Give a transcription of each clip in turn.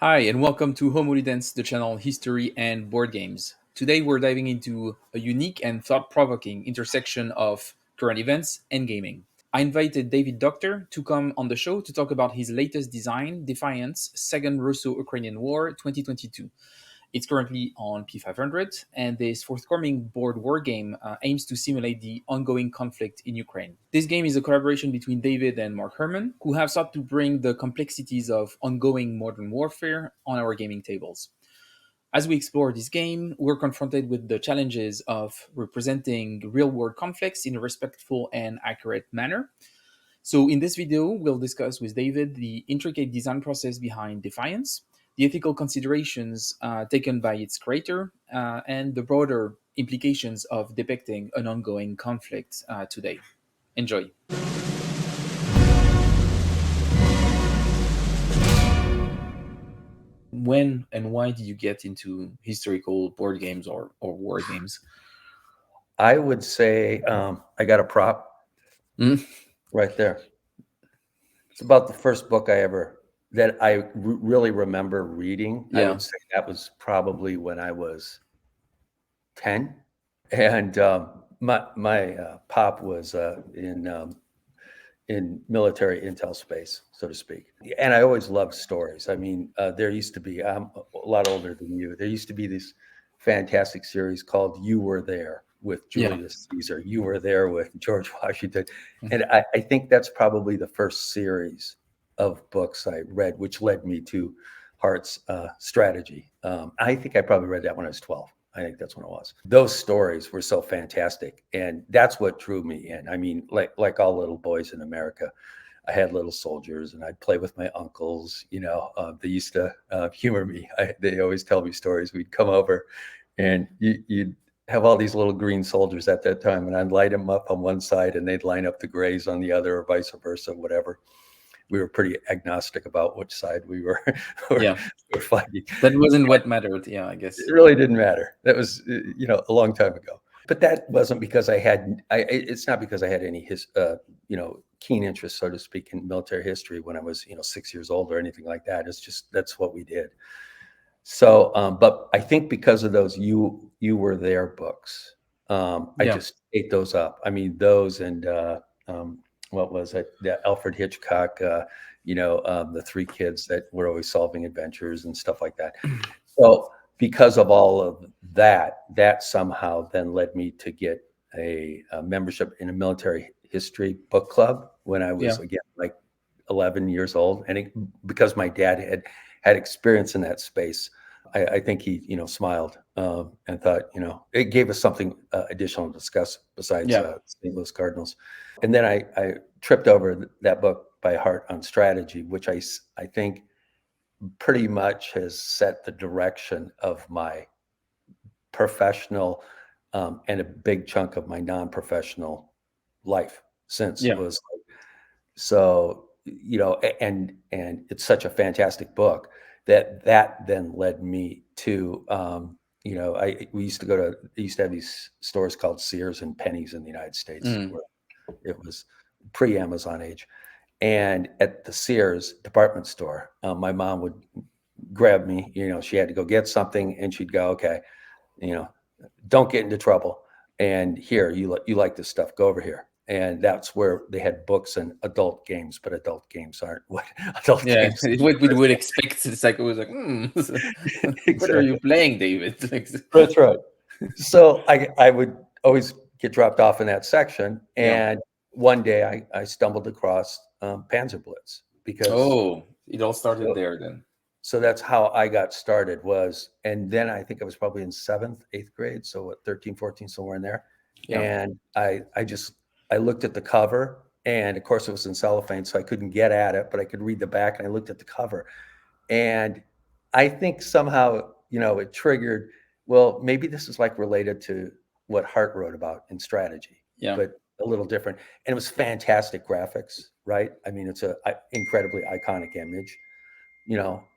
Hi, and welcome to Homo Ludens, the channel History and Board Games. Today we're diving into a unique and thought-provoking intersection of current events and gaming. I invited David Dockter to come on the show to talk about his latest design, Defiance, Second Russo-Ukrainian War 2022. It's currently on P500, and this forthcoming board war game aims to simulate the ongoing conflict in Ukraine. This game is a collaboration between David and Mark Herman, who have sought to bring the complexities of ongoing modern warfare on our gaming tables. As we explore this game, we're confronted with the challenges of representing real world conflicts in a respectful and accurate manner. So, in this video, we'll discuss with David the intricate design process behind Defiance, the ethical considerations taken by its creator, and the broader implications of depicting an ongoing conflict today. Enjoy. When and why did you get into historical board games or war games? I would say I got a prop Mm, right there. It's about the first book that I really remember reading. I yeah. would say that was probably when I was 10. And my pop was in military intel space, so to speak. And I always loved stories. I mean, there used to be, I'm a lot older than you. There used to be this fantastic series called You Were There with Yeah. Julius Caesar. You Were There with George Washington. Mhm. And I think that's probably the first series of books I read, which led me to Hart's strategy. I think I probably read that when I was 12. I think that's when it was. Those stories were so fantastic, and that's what drew me in. I mean, like all little boys in America, I had little soldiers, and I'd play with my uncles. They used to humor me. They always tell me stories. We'd come over, and you'd have all these little green soldiers at that time, and I'd light them up on one side, and they'd line up the grays on the other, or vice versa, whatever. We were pretty agnostic about which side we were, Yeah. were fighting. That wasn't what mattered. Yeah, I guess. It really didn't matter. That was, a long time ago. But that wasn't because it's not because I had any keen interest, so to speak, in military history when I was, 6 years old or anything like that. It's just, that's what we did. So, but I think because of those You Were There books, I Yeah. just ate those up. I mean, those and what was it? The Alfred Hitchcock, the three kids that were always solving adventures and stuff like that. So because of all of that, that somehow then led me to get a membership in a military history book club when I Yeah. was, again, like 11 years old. And because my dad had experience in that space, I think he, smiled and thought, it gave us something additional to discuss besides Yeah. St. Louis Cardinals. And then I tripped over that book by heart on strategy, which I think pretty much has set the direction of my professional and a big chunk of my non-professional life since. Yeah. Was so, and it's such a fantastic book that then led me to we used to have these stores called Sears and Pennies in the United States, Mm. where it was pre-Amazon age. And at the Sears department store, my mom would grab me. She had to go get something, and she'd go, "Okay, you know, don't get into trouble. And here, you like this stuff. Go over here." And that's where they had books and adult games, but adult games aren't what adult Yeah, games. what we would expect. It's like it was like, what are you Exactly. playing, David? Like, That's right. So I would always get dropped off in that section, yeah. and one day I stumbled across Panzer Blitz because Oh, it all started so, there then. so that's how I got started and then I think I was probably in seventh, eighth grade. So what, 13, 14, somewhere in there. Yeah. And I looked at the cover, and of course it was in cellophane, so I couldn't get at it, but I could read the back, and I looked at the cover, and I think somehow, it triggered, well, maybe this is like related to what Hart wrote about in strategy, Yeah. but a little different. And it was fantastic graphics, right? I mean, it's a incredibly iconic image,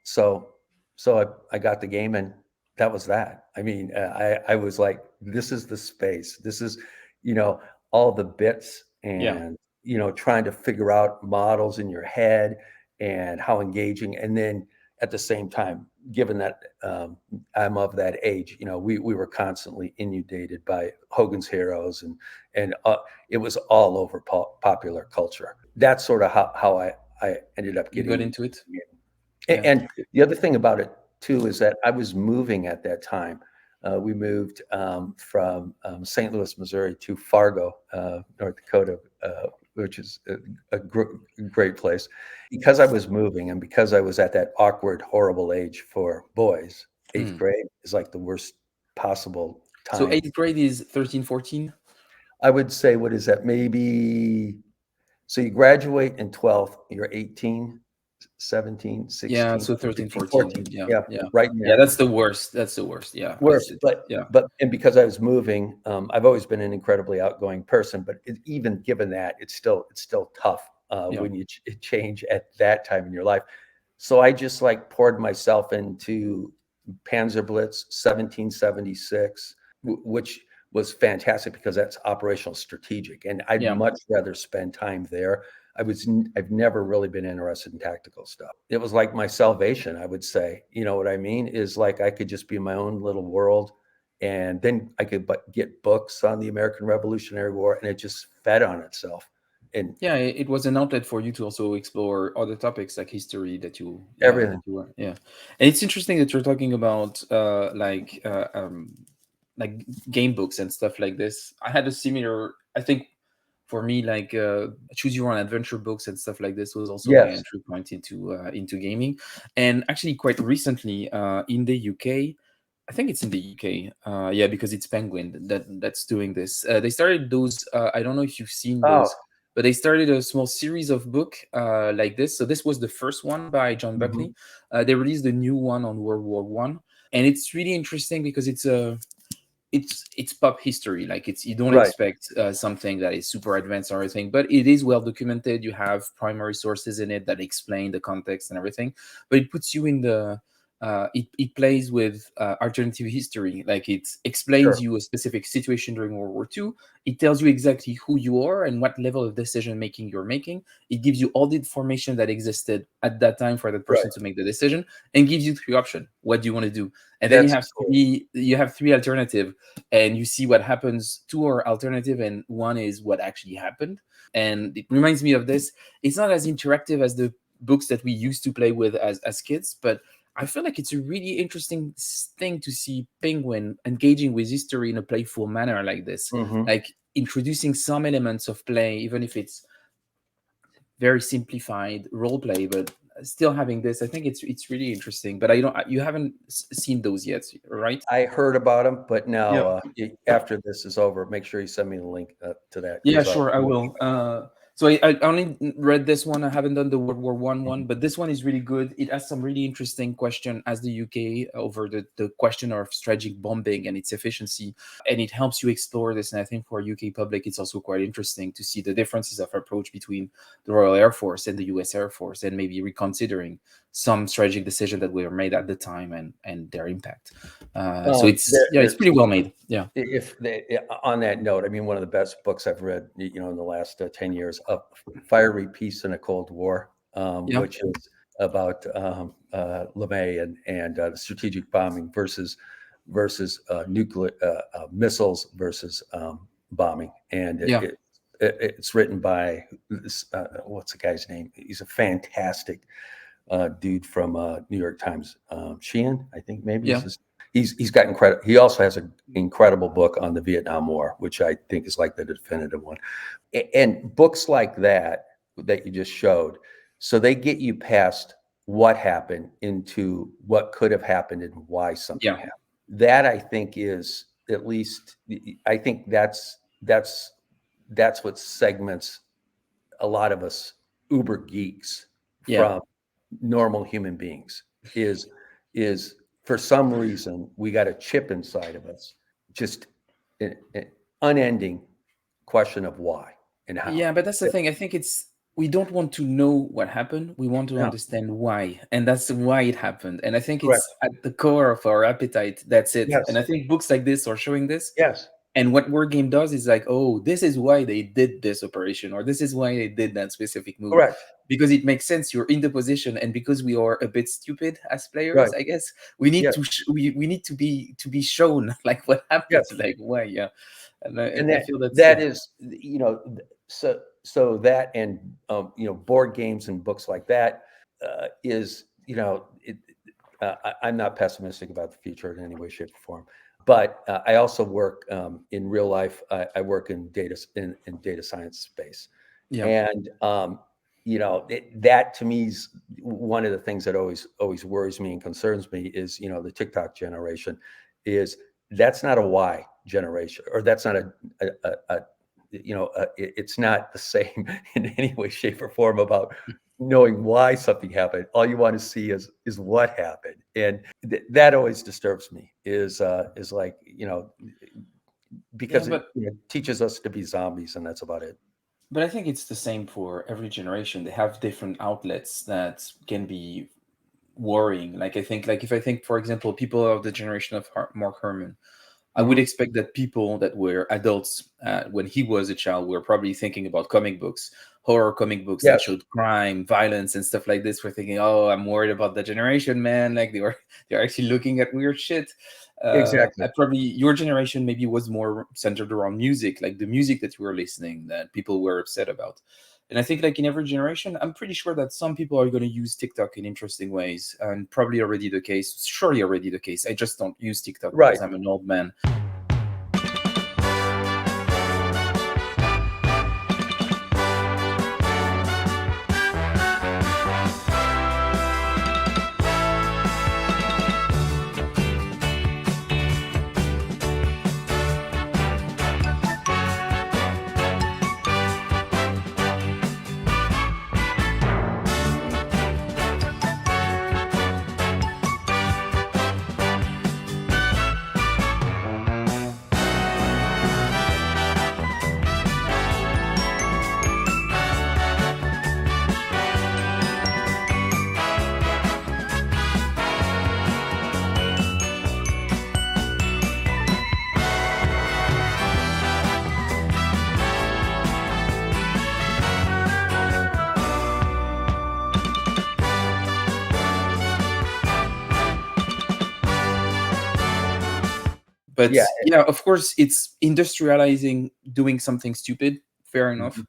so I got the game, and that was that. I mean, I was like, this is the space. This is, you know, all the bits, Yeah. and, trying to figure out models in your head and how engaging. And then at the same time, given that I'm of that age, we were constantly inundated by Hogan's Heroes, and it was all over popular culture. That's sort of how I ended up You got getting into into it. it. Yeah. And the other thing about it too is that I was moving at that time. We moved from St. Louis, Missouri to Fargo, North Dakota, which is a great place. Because I was moving and because I was at that awkward, horrible age for boys, eighth Hmm. grade is like the worst possible So time. eighth grade is 13, 14. I would say, what is that? Maybe, so you graduate in 12th, you're 18, 17, Yeah, 16, so 13, 15, 14. 14. Yeah, Yeah, yeah. right in Yeah, there. that's the worst. That's the worst. Yeah. I Worse, said, but yeah. and because I was moving, I've always been an incredibly outgoing person. But even given that, it's still tough Yeah. when you change at that time in your life. So I just like poured myself into Panzerblitz 1776, which was fantastic because that's operational strategic, and I'd Yeah. much rather spend time there. I've never really been interested in tactical stuff. It was like my salvation, I would say. You know what I mean? Is like I could just be in my own little world, and then I could get books on the American Revolutionary War, and it just fed on itself. And Yeah, it was an outlet for you to also explore other topics like history that you, yeah, that everything. you were, yeah. And it's interesting that you're talking about like game books and stuff like this. I had a similar, I think, for me, like choose your own adventure books and stuff like this was also my Yes. entry point into gaming. And actually, quite recently, in the UK, I think it's in the UK. Yeah, because it's Penguin that's doing this. They started those. I don't know if you've seen Oh. those, but they started a small series of book like this. So this was the first one by John Mhm. Buckley. They released a new one on World War I, and it's really interesting because it's pop history. Like it's you don't Right. expect something that is super advanced or anything, but it is well documented. You have primary sources in it that explain the context and everything, but it puts you in the it plays with alternative history. Like it explains Sure. you a specific situation during World War II. It tells you exactly who you are and what level of decision making you're making. It gives you all the information that existed at that time for that Right. person to make the decision, and gives you three options. What do you want to do? And then That's cool. you have three alternative, and you see what happens. Two are alternative and one is what actually happened. And it reminds me of this. It's not as interactive as the books that we used to play with as kids, but I feel like it's a really interesting thing to see Penguin engaging with history in a playful manner like this, Hmm. like introducing some elements of play, even if it's very simplified role play, but still having this. I think it's really interesting. But I don't. You haven't seen those yet, right? I heard about them, but now Yeah. after this is over, make sure you send me the link to that Yeah, because sure, I will. So I only read this one. I haven't done the World War I one, but this one is really good. It has some really interesting question as the UK over the question of strategic bombing and its efficiency, and it helps you explore this. And I think for UK public, it's also quite interesting to see the differences of approach between the Royal Air Force and the US Air Force, and maybe reconsidering some strategic decisions that were made at the time and their impact. So it's yeah, it's there's pretty well made. Yeah, if they, on that note, I mean, one of the best books I've read, in the last 10 years, Fiery Peace in a Cold War, yeah, which is about LeMay and the strategic bombing versus nuclear missiles versus bombing, and yeah, it's written by this, what's the guy's name? He's a fantastic dude from New York Times, Sheehan, I think maybe is yeah. his. He's got incredible. He also has an incredible book on the Vietnam War, which I think is like the definitive one. And books like that you just showed, so they get you past what happened into what could have happened and why something Yeah. happened. That I think is at least. I think that's what segments a lot of us uber geeks Yeah. from normal human beings is for some reason we got a chip inside of us, just an unending question of why and how. Yeah, but that's the thing. I think it's we don't want to know what happened. We want to No, understand why, and that's why it happened. And I think correct. it's at the core of our appetite. That's it. And Yes, I think books like this are showing this. yes, And what word game does is like, oh, this is why they did this operation, or this is why they did that specific move, Correct. because it makes sense. You're in the position, and because we are a bit stupid as Right. players, I guess we need Yes. to we need to be shown like what happened, Yes. like why, yeah. And And I feel that's, that yeah, is, so that, and board games and books like that, is, I'm not pessimistic about the future in any way, shape, or form. But I also work, in real life. I work in data science space, yeah. and that to me is one of the things that always worries me and concerns me is, the TikTok generation is, that's not a Y generation, or that's not it's not the same in any way, shape, or form about knowing why something happened. All you want to see is what happened, and that always disturbs me. Is like, Yeah, because it, teaches us to be zombies, and that's about it. but I think it's the same for every generation. They have different outlets that can be worrying. Like I think, like if I think, for example, people of the generation of Mark Herman, I would Hmm. expect that people that were adults when he was a child were probably thinking about comic books, horror comic books that Yes, showed crime, violence, and stuff like this. We're thinking, oh, I'm worried about the generation, man. Like they're actually looking at weird shit. exactly. I probably your generation maybe was more centered around music, like the music that you were listening that people were upset about. And I think like in every generation, I'm pretty sure that some people are going to use TikTok in interesting ways, and probably already the case, surely already the case. I just don't use TikTok because Right. I'm an old man. But Yeah. yeah, of course, it's industrializing doing something stupid. Fair enough.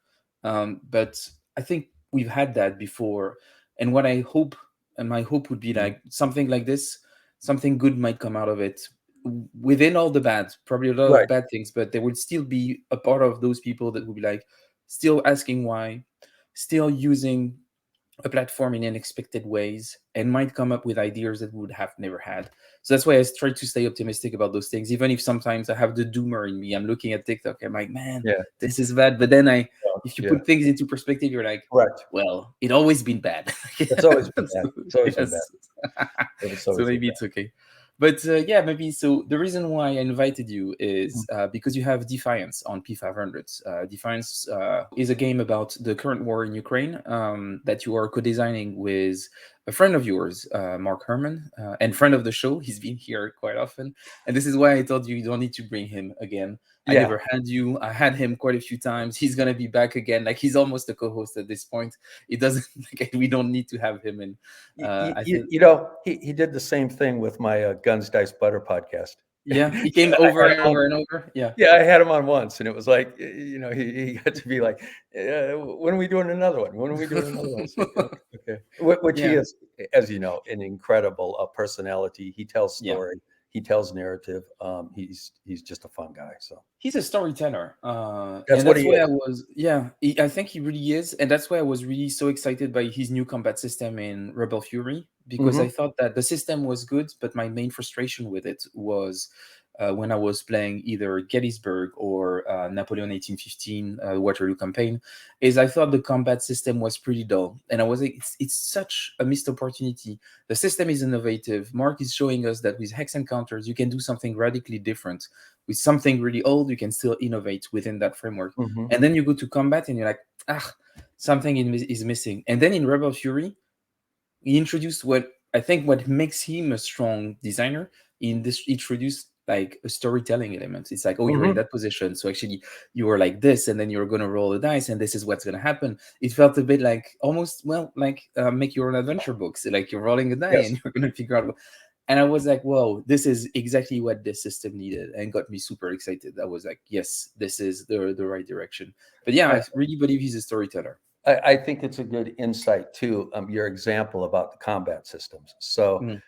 Mhm. But I think we've had that before. And what I hope, and my hope would be Mhm. like something like this, something good might come out of it. Within all the bad, probably a lot of Right. bad things, but there would still be a part of those people that would be like, still asking why, still using a platform in unexpected ways, and might come up with ideas that we would have never had. So that's why I try to stay optimistic about those things, even if sometimes I have the doomer in me. I'm looking at TikTok, I'm like, man, Yeah. this is bad. But then if you Yeah. put things into perspective, you're like, Correct. well, it always been bad. It's always been bad. So, It's always been bad. yes. It's So always been maybe bad. it's okay. But yeah, maybe so. The reason why I invited you is because you have Defiance on P500. Defiance is a game about the current war in Ukraine that you are co-designing with a friend of yours, Mark Herman, and friend of the show. He's been here quite often, and this is why I told you you don't need to bring him again. I Yeah. never had you. I had him quite a few times. He's gonna be back again. Like he's almost a co-host at this point. It doesn't. Like, we don't need to have him in. I feel. He did the same thing with my Guns, Dice, Butter podcast. Yeah, he Yeah, came I over had and him on. over and over. Yeah, Yeah, I had him on once, and it was like, he got to be like, when are we doing another one? When are we doing another one? It's like, okay. Which he yeah, is, as you know, an incredible personality. He tells yeah. story, he tells narrative. He's just a fun guy. So He's a storyteller, that's and what that's he why I is. was. Yeah, I think he really is, and that's why I was really so excited by his new combat system in Rebel Fury, because Hmm. I thought that the system was good, but my main frustration with it was when I was playing either Gettysburg or Napoleon 1815 Waterloo campaign, is I thought the combat system was pretty dull, and I was like, it's such a missed opportunity. The system is innovative. Mark is showing us that with hex encounters, you can do something radically different. With something really old, you can still innovate within that framework. Hmm. And then you go to combat, and you're like, something is missing. And then in Rebel Fury, he introduced what I think what makes him a strong designer. In this, introduced like a storytelling element. It's like, oh, you're in Hmm. that position, so actually you were like this, and then you're going to roll the dice, and this is what's going to happen. It felt a bit like almost, well, like make your own adventure books, like you're rolling a die Yes. and you're going to figure out and I was like, whoa, this is exactly what this system needed, and got me super excited. I was like, yes, this is the right direction. But yeah, I, I really believe he's a storyteller. I think it's a good insight too. Your example about the combat systems. So, Mm,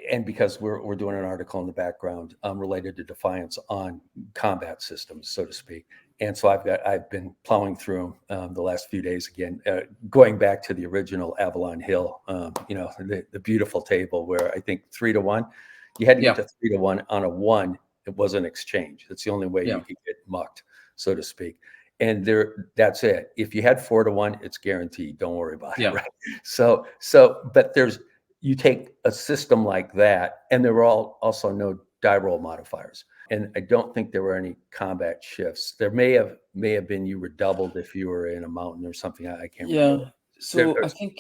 and because we're doing an article in the background related to Defiance on combat systems, so to speak. And so I've been plowing through the last few days again, going back to the original Avalon Hill, the beautiful table where I think 3-1, you had to get yeah, to 3-1 on a one. It was an exchange. That's the only way yeah, you could get mucked, so to speak. And that's it. If you had 4-1, it's guaranteed. Don't worry about it, yeah, right? But you take a system like that, and there were also no die roll modifiers. And I don't think there were any combat shifts. There may have been, you were doubled if you were in a mountain or something. I can't yeah. remember. So I There's think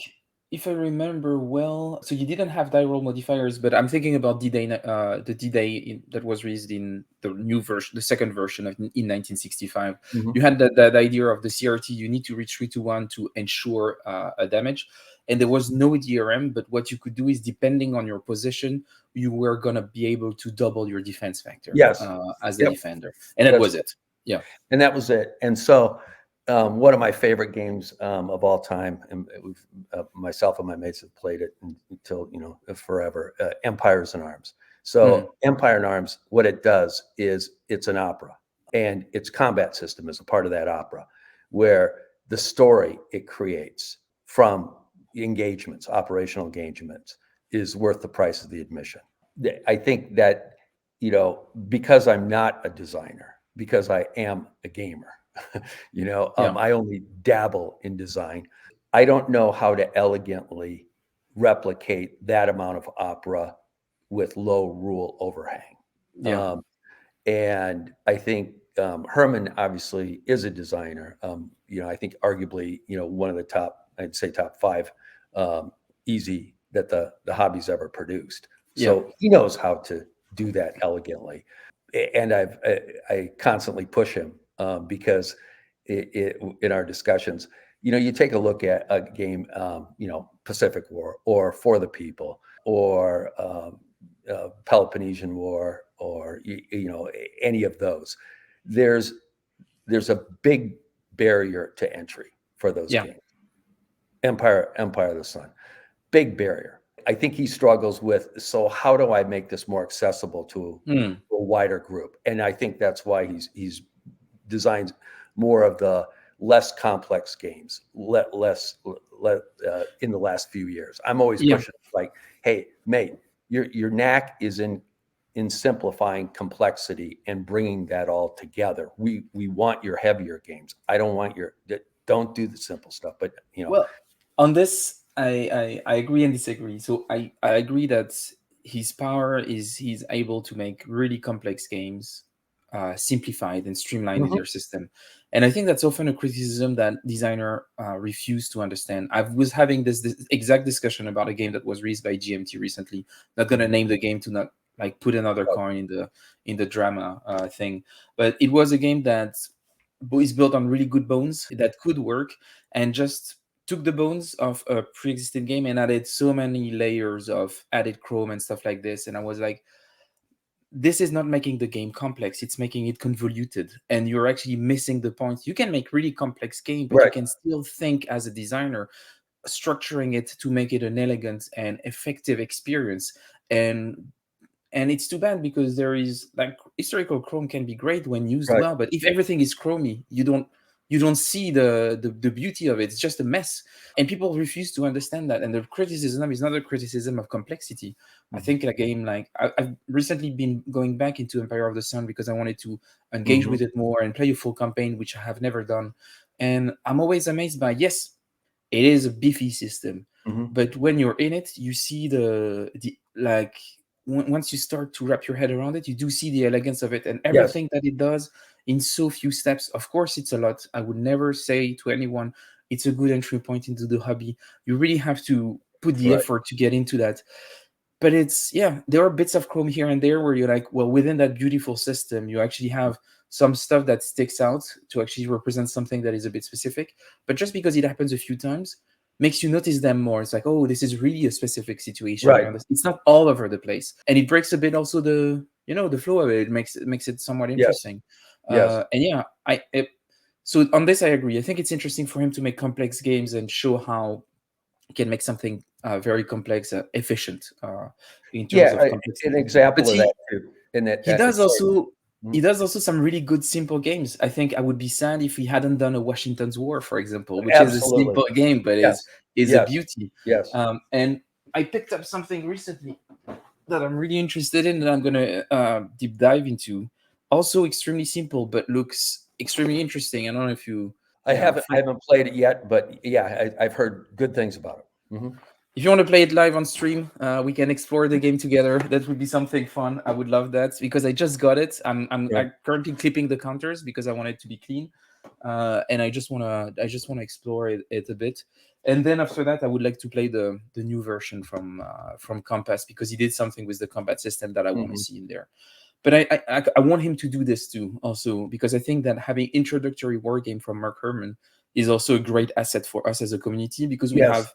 if I remember well, so you didn't have die roll modifiers, but I'm thinking about D-Day, the D-Day that was released in the new version, the second version in 1965. You Mhm. had that idea of the CRT. You need to reach 3-1 to ensure a damage, and there was no DRM. But what you could do is, depending on your position, you were gonna be able to double your defense factor Yes. as the Yep. defender, and that That's was it. Yeah. and that was it. And so, one of my favorite games of all time, and myself and my mates have played it until forever. Empires in Arms. Mm, So, Empire in Arms, what it does is it's an opera, and its combat system is a part of that opera, where the story it creates from engagements, operational engagements, is worth the price of the admission. I think that because I'm not a designer, because I am a gamer, yeah. I only dabble in design. I don't know how to elegantly replicate that amount of opera with low rule overhang. Yeah. Um, and I think Herman obviously is a designer. I think arguably, one of the top, I'd say top five, easy that the hobby's ever produced. Yeah. So he knows how to do that elegantly, and I constantly push him because in our discussions, you take a look at a game, Pacific War or For the People or Peloponnesian War or any of those. There's there's a big barrier to entry for those Yeah. games. Empire of the Sun, big barrier. I think he struggles with, so how do I make this more accessible to Mm, a wider group? And I think that's why he's designed more of the less complex games, in the last few years. I'm always yeah. pushing like, hey, mate, your knack is in simplifying complexity and bringing that all together. We want your heavier games. I don't want don't do the simple stuff, but Well, on this, I agree and disagree. So I agree that his power is he's able to make really complex games simplified and streamlined in Mhm. their system. And I think that's often a criticism that designer refuse to understand. I was having this exact discussion about a game that was released by GMT recently. Not gonna Mhm. name the game to not like put another coin in the drama thing, but it was a game that is built on really good bones that could work, and just took the bones of a pre-existing game and added so many layers of added chrome and stuff like this. And I was like, this is not making the game complex, it's making it convoluted, and you're actually missing the point. You can make really complex game, but you Right, can still think as a designer, structuring it to make it an elegant and effective experience. And it's too bad, because there is like historical chrome can be great when used right. well, but if everything is chromy, you don't see the beauty of it. It's just a mess, and people refuse to understand that. And the criticism is not a criticism of complexity. I Mhm. think a game like I've recently been going back into Empire of the Sun because I wanted to engage Mhm. with it more and play a full campaign, which I have never done. And I'm always amazed by, yes, it is a beefy system, Mhm. but when you're in it, you see the like once you start to wrap your head around it, you do see the elegance of it and Yes. everything that it does in so few steps. Of course, it's a lot. I would never say to anyone it's a good entry point into the hobby. You really have to put the Right. effort to get into that. but it's, yeah, there are bits of Chrome here and there where you're like, well, within that beautiful system, you actually have some stuff that sticks out to actually represent something that is a bit specific. But just because it happens a few times makes you notice them more. It's like, oh, this is really a specific situation Right. here. It's not all over the place, and it breaks a bit also the, the flow of it. It makes it somewhat Yes. interesting. Yes. And yeah, so on this I agree. I think it's interesting for him to make complex games and show how he can make something very complex, efficient in terms Yeah. of An complexity. But example of that too. In that, he does sorry. also he Mhm. does also some really good simple games. I think I would be sad if he hadn't done a Washington's War, for example, which is a Absolutely. simple game but Yes. is a Yes. beauty. Yes. And I picked up something recently that I'm really interested in that I'm gonna deep dive into. Also extremely simple, but looks extremely interesting. I don't know if you, I yeah, haven't played it yet, but yeah, I've heard good things about it. if you want to play it live on stream, we can explore the game together. That would be something fun. I would love that because I just got it. Right. I'm currently clipping the counters because I want it to be clean, and I just wanna explore it a bit. And then after that, I would like to play the new version from Compass because he did something with the combat system that I want to Mhm. see in there. But I want him to do this too, also because I think that having introductory war game from Mark Herman is also a great asset for us as a community because we Yes. have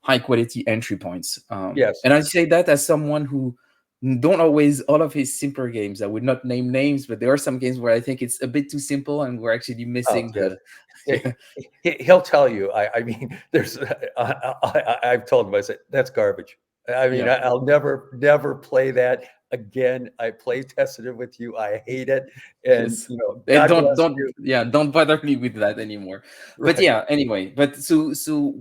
high quality entry points. Yes. And I say that as someone who don't always all of his simpler games. I would not name names, but there are some games where I think it's a bit too simple and we're actually Oh, missing yes. the He yeah, he'll tell you. I mean, there's I've told him, I said, "That's garbage." I mean, yeah, I'll never play that again. I play tested it with you. I hate it, and, yes. And God don't bless don't you. yeah, don't bother me with that anymore. But Right. yeah, anyway, but so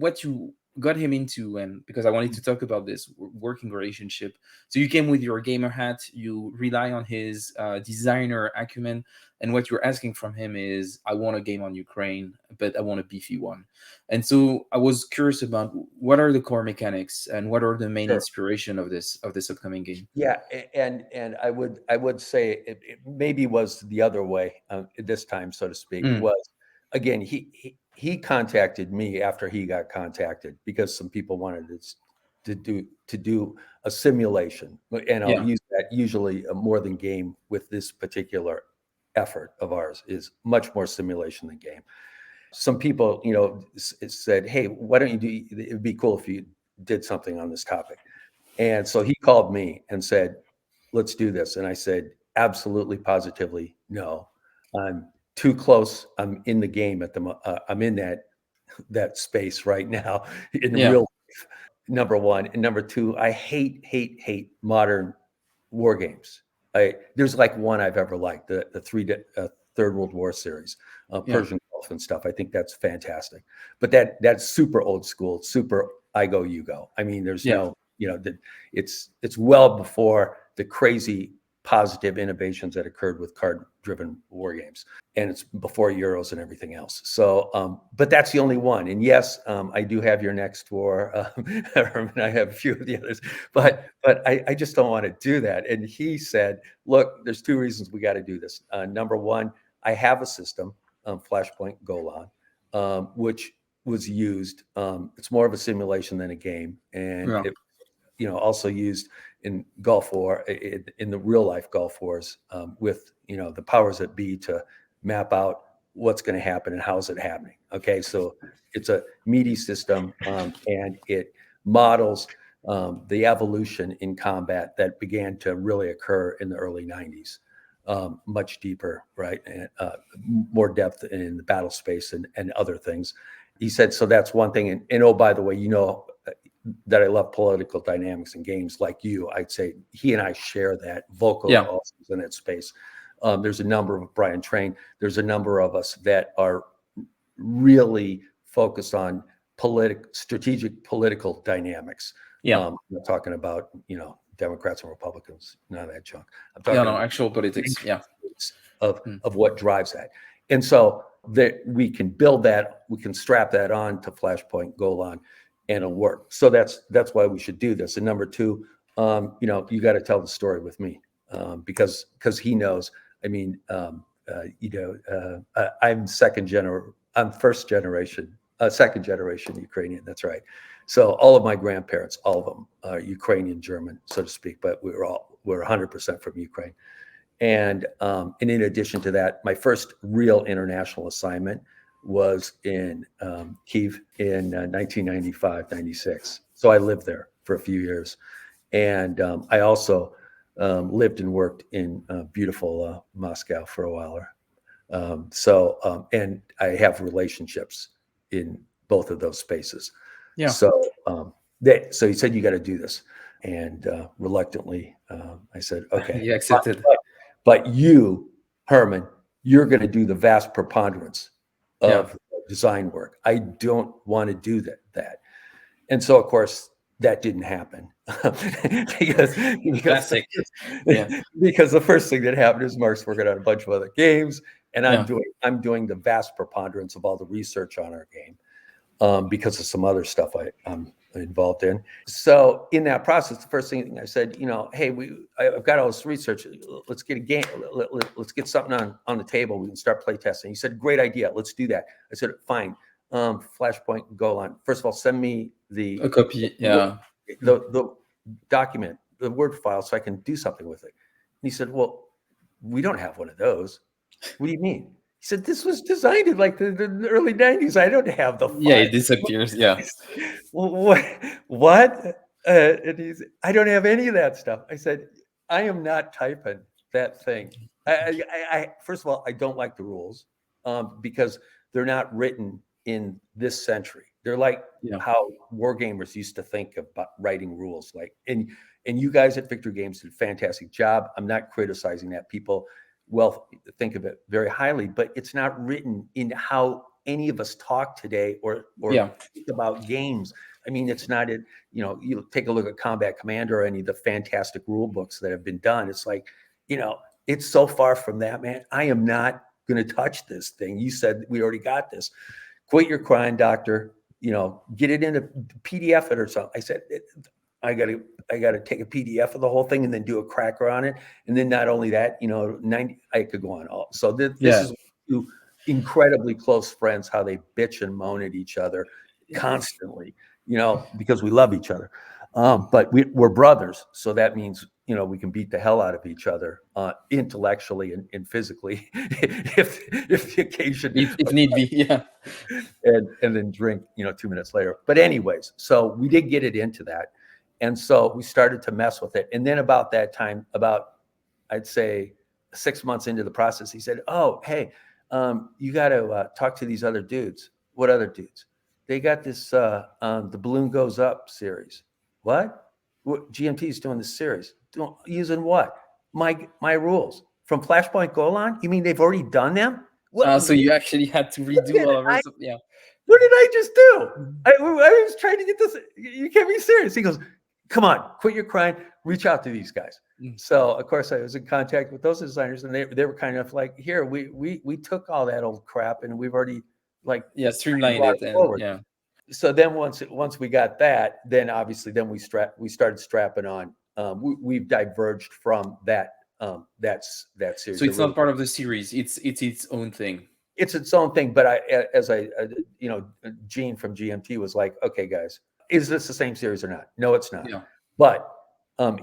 what you got him into, and because I wanted to talk about this working relationship. So you came with your gamer hat, you rely on his designer acumen, and what you're asking from him is, I want a game on Ukraine, but I want a beefy one. And so I was curious about what are the core mechanics and what are the main Sure. inspiration of this upcoming game. Yeah, and I would say it maybe was the other way, this time, so to speak, Mm, was, again, he contacted me after he got contacted because some people wanted to do a simulation, and I'll yeah, use that usually, more than game with this particular effort of ours is much more simulation than game. Some people, said, "Hey, why don't you do? It'd be cool if you did something on this topic." And so he called me and said, "Let's do this." And I said, "Absolutely, positively, no. I'm too close. I'm in the game I'm in that space right now in yeah, real life, number one. And number two, I hate modern war games. There's like one I've ever liked, the Third World War series, yeah, Persian Gulf and stuff. I think that's fantastic. But that's super old school, super I go you go. I mean, there's yeah. no, it's well before the crazy positive innovations that occurred with card-driven war games, and it's before Euros and everything else. So, but that's the only one. And yes, I do have your next war, Herman. I have a few of the others, but I just don't want to do that. And he said, "Look, there's two reasons we got to do this. Number one, I have a system, Flashpoint Golan, which was used. It's more of a simulation than a game, and Yeah. it, also used in Gulf War, in the real life Gulf Wars, with, the powers that be to map out what's going to happen and how's it happening. Okay, so it's a meaty system, and it models, the evolution in combat that began to really occur in the early 90s. Much deeper, right? And more depth in the battle space and other things. He said, so that's one thing. And oh, by the way, that I love political dynamics in games like you. I'd say he and I share that. Volko Yeah. also is in that space. There's a number of Brian Train. There's a number of us that are really focused on strategic political dynamics. Yeah. I'm not talking about, Democrats and Republicans, none of that junk. I'm Yeah. talking No, about actual politics. Yeah. of Mm. of what drives that. And so that we can build that, we can strap that on to Flashpoint Golan, and it'll work. So that's why we should do this. And number two, you got to tell the story with me, because he knows. I mean, I'm I'm second generation Ukrainian. That's right. So all of my grandparents, all of them are Ukrainian German, so to speak, but we're 100% from Ukraine. And in addition to that, my first real international assignment was in Kiev in 1995, 96. So I lived there for a few years. And I also lived and worked in beautiful Moscow for a while. And I have relationships in both of those spaces. Yeah. So, so he said, you got to do this. And reluctantly, I said, okay. You accepted. But you, Herman, you're going to do the vast preponderance Yeah. of design work. I don't want to do that. And so, of course, that didn't happen because Classic. Yeah. because the first thing that happened is Mark's working on a bunch of other games, and Yeah. I'm doing the vast preponderance of all the research on our game because of some other stuff I'm involved in. So in that process, the first thing I said, hey, I've got all this research. Let's get a game. Let's get something on the table. We can start play testing. He said, great idea. Let's do that. I said, fine. Flashpoint Goal on. First of all, send me A copy. Yeah. the document, the Word file, so I can do something with it. And he said, well, we don't have one of those. What do you mean? He said, this was designed in like the early 90s. I don't have the Yeah, file. it disappears. Yeah. Well, what? And I don't have any of that stuff. I said, I am not typing that thing. First of all, I don't like the rules because they're not written in this century. They're like Yeah. how wargamers used to think about writing rules. And you guys at Victor Games did a fantastic job. I'm not criticizing that. People think of it very highly, but it's not written in how any of us talk today or Yeah. think about games. I mean, it's not it. You take a look at Combat Commander or any of the fantastic rule books that have been done. It's like, it's so far from that, man. I am not going to touch this thing. You said we already got this. Quit your crying, doctor. Get it into PDF it or something. I said, I got to take a PDF of the whole thing and then do a cracker on it. And then not only that, 90, I could go on. So this is two incredibly close friends, how they bitch and moan at each other constantly, because we love each other. But we're brothers. So that means, we can beat the hell out of each other intellectually and physically if the occasion. If need be. Yeah. And then drink, 2 minutes later. But anyways, so we did get it into that. And so we started to mess with it. And then about that time, I'd say 6 months into the process, he said, oh, hey, you got to talk to these other dudes. What other dudes? They got this, the Balloon Goes Up series. What GMT is doing this series. Using what? My rules. From Flashpoint Golan? You mean they've already done them? What? So you actually had to redo all of it. Yeah. What did I just do? I was trying to get this. You can't be serious. He goes, come on, quit your crying. Reach out to these guys. So of course I was in contact with those designers, and they were kind of like, here, we took all that old crap and we've already streamlined it and forward. yeah. So then once we got that, then obviously then we started strapping on. We've diverged from that series. So it's not part of the series. It's its own thing. It's its own thing. But Gene from GMT was like, okay, guys, is this the same series or not? No, it's not. Yeah. But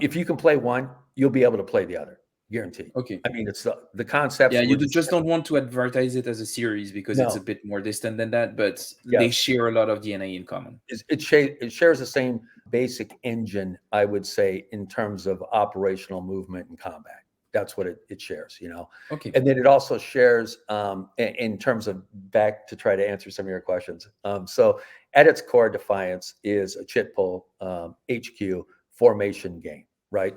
if you can play one, you'll be able to play the other. Guaranteed. Okay. I mean, it's the concepts. Yeah, you just don't want to advertise it as a series because it's a bit more distant than that, but they share a lot of DNA in common. It shares the same basic engine, I would say, in terms of operational movement and combat. That's what it shares, Okay. And then it also shares in terms of, back to try to answer some of your questions. So at its core, Defiance is a chit pull HQ formation game, right?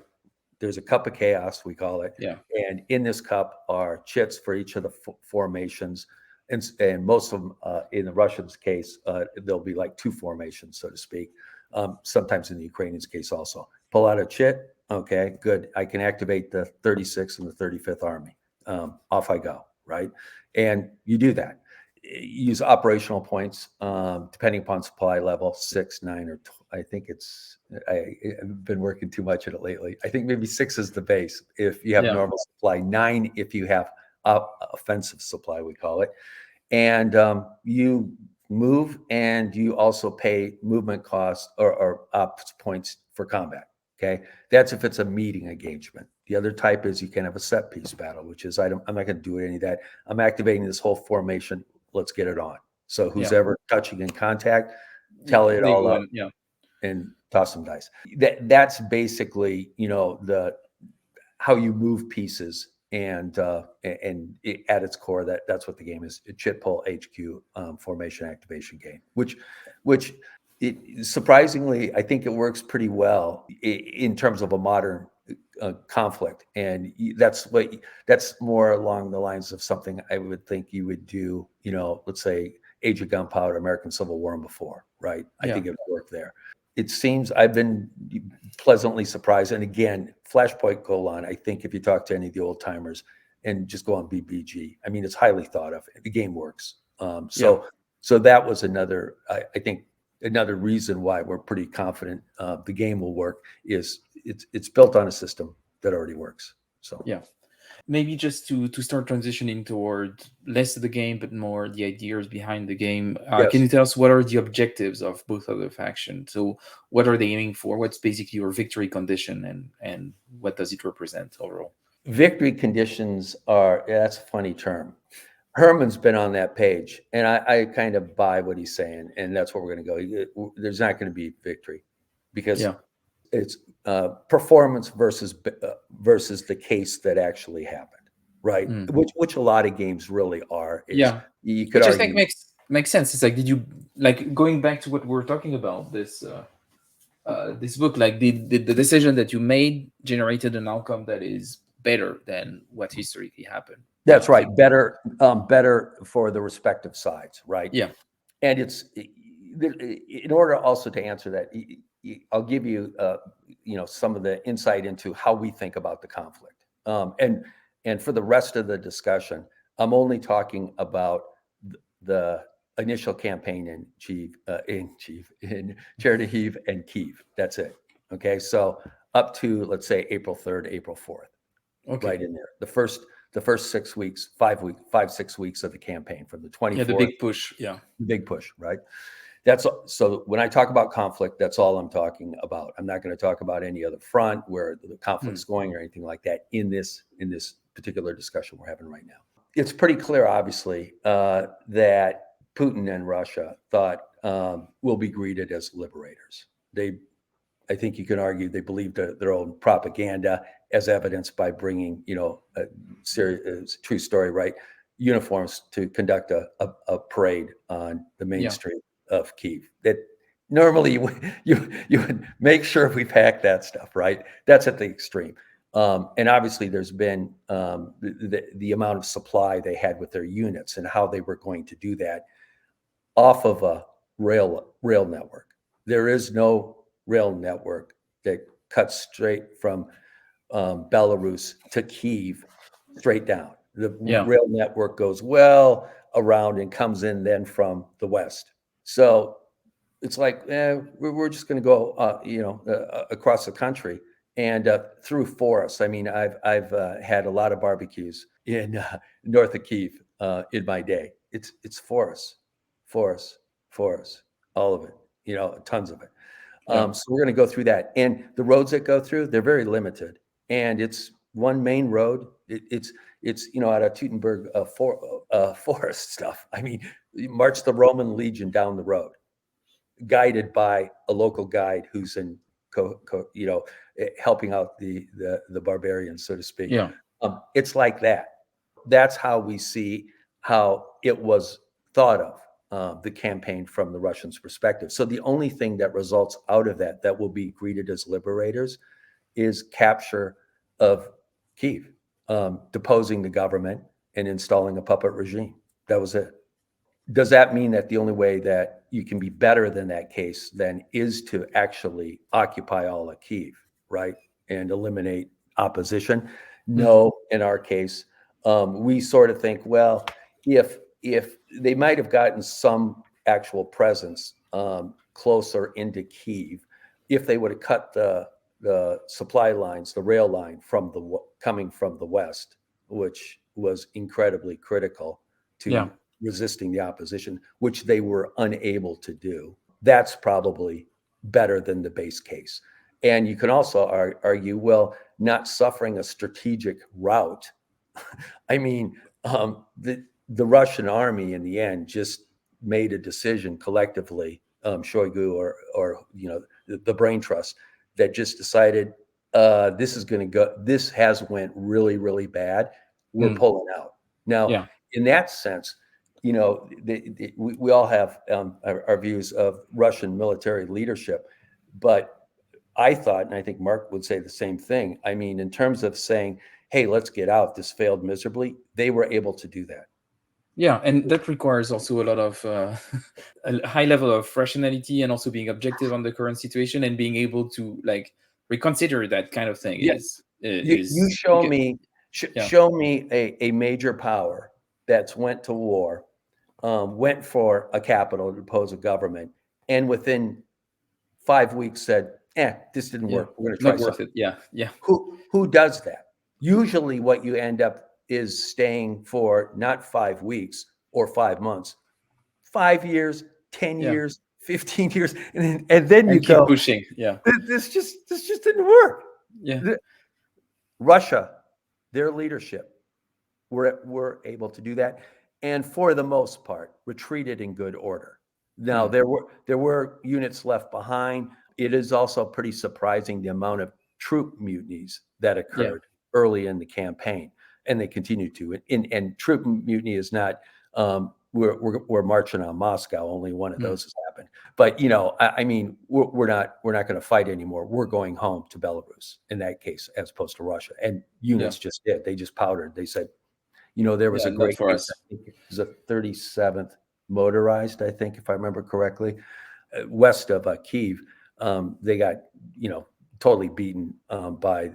There's a cup of chaos, we call it. Yeah. And in this cup are chits for each of the formations. And most of them, in the Russians' case, there'll be like two formations, so to speak. Sometimes in the Ukrainians' case also. Pull out a chit. Okay, good. I can activate the 36th and the 35th Army. Off I go, right? And you do that. You use operational points, depending upon supply level, 6, 9, or I think I've been working too much at it lately. I think maybe 6 is the base if you have normal supply, 9 if you have offensive supply, we call it. And you move, and you also pay movement costs or ops points for combat. Okay, that's if it's a meeting engagement. The other type is you can have a set piece battle, which is I'm not going to do any of that. I'm activating this whole formation. Let's get it on. So who's Yeah. ever touching in contact, tell Yeah. it They all go up and yeah. and toss some dice. That's basically the how you move pieces, and at its core, that's what the game is. A chit pull HQ formation activation game, which surprisingly, I think it works pretty well in terms of a modern conflict, and that's more along the lines of something I would think you would do. Let's say Age of Gunpowder, American Civil War, and before, right? I Yeah. think it would work there. It seems I've been pleasantly surprised. And again, Flashpoint Golan, I think if you talk to any of the old timers and just go on BBG, I mean, it's highly thought of. The game works. Yeah. So that was another, I think, another reason why we're pretty confident the game will work is it's built on a system that already works. So Yeah. Maybe just to start transitioning toward less of the game but more the ideas behind the game, can yes, you tell us what are the objectives of both of the factions? So what are they aiming for? What's basically your victory condition, and what does it represent overall? victory conditions are, yeah, that's a funny term. Herman's been on that page, and I kind of buy what he's saying, and that's where we're going to go. There's not going to be victory because Yeah. it's performance versus the case that actually happened, right? Mm. Which a lot of games really are. Is Yeah. you could Which I think argue, makes sense. It's like, did you, like, going back to what we're talking about, this book, like, did the decision that you made generated an outcome that is better than what historically happened? that's Do right, you, better for the respective sides, right? yeah. And it's in order also to answer that, I'll give you some of the insight into how we think about the conflict. And for the rest of the discussion, I'm only talking about the initial campaign in Chernihiv and Kiev. That's it. Okay, so up to, let's say, April 3rd, April 4th, Okay. right in there. The first 6 weeks, 5, 6 weeks of the campaign from the Yeah, the 24th, big push. Yeah. big push, right? So when I talk about conflict, that's all I'm talking about. I'm not going to talk about any other front where the Hmm. conflict's going or anything like that in this particular discussion we're having right now. It's pretty clear, obviously, that Putin and Russia thought we'll be greeted as liberators. I think you can argue they believed their own propaganda, as evidenced by bringing, a serious, true story, right? Uniforms to conduct a parade on the main Yeah. street of Kiev. That normally you would make sure we pack that stuff, right? That's at the extreme. And obviously, there's been the amount of supply they had with their units and how they were going to do that off of a rail network. There is no rail network that cuts straight from Belarus to Kiev straight down. The Yeah. rail network goes well around and comes in then from the west. So it's like, we're just going to go, across the country and through forests. I mean, I've had a lot of barbecues in north of Kiev in my day. It's forests, forests, forests, all of it. Tons of it. Yeah. So we're going to go through that, and the roads that go through, they're very limited, and it's one main road. It's out of Teutoburg forest stuff. I mean, you march the Roman legion down the road, guided by a local guide who's helping out the barbarians, so to speak. Yeah. It's like that. That's how we see how it was thought of, the campaign from the Russians' perspective. So the only thing that results out of that will be greeted as liberators is capture of Kiev, deposing the government and installing a puppet regime. That was it. Does that mean that the only way that you can be better than that case then is to actually occupy all of Kiev, right? And eliminate opposition? Hmm. No, in our case, we sort of think, well, if they might have gotten some actual presence closer into Kiev, if they would have cut the supply lines, the rail line coming from the west, which was incredibly critical to Yeah. resisting the opposition, which they were unable to do. That's probably better than the base case. And you can also argue, well, not suffering a strategic rout. I mean, the Russian army in the end just made a decision collectively, Shoigu or the brain trust, that just decided this is going to go. This has went really bad. We're Mm. pulling out now. Yeah. In that sense, we all have our views of Russian military leadership, but I thought, and I think Mark would say the same thing. I mean, in terms of saying, "Hey, let's get out. This failed miserably," they were able to do that. Yeah, and that requires also a lot of a high level of rationality, and also being objective on the current situation, and being able to like reconsider that kind of thing Yeah, you is show because, me yeah, show me a major power that's went to war, went for a capital to depose a government, and within 5 weeks said, this didn't yeah, work. We're going to try not worth something. it. Yeah, yeah, Who does that? Usually, what you end up is staying for not 5 weeks or 5 months, 5 years, ten yeah, years, 15 years, and then you and keep go, pushing. Yeah, this just didn't work. yeah, Russia, their leadership were able to do that, and for the most part, retreated in good order. Now mm, there were units left behind. It is also pretty surprising the amount of troop mutinies that yeah, occurred early in the campaign, and they continue to. And troop mutiny is not we're marching on Moscow. Only one of mm, those has happened. But I mean, we're not going to fight anymore. We're going home to Belarus in that case, as opposed to Russia. And yeah, units just did. They just powdered. They said, there was yeah, a not great for case. us. I think it was a 37th motorized, I think, if I remember correctly, west of Kiev. They got, totally beaten by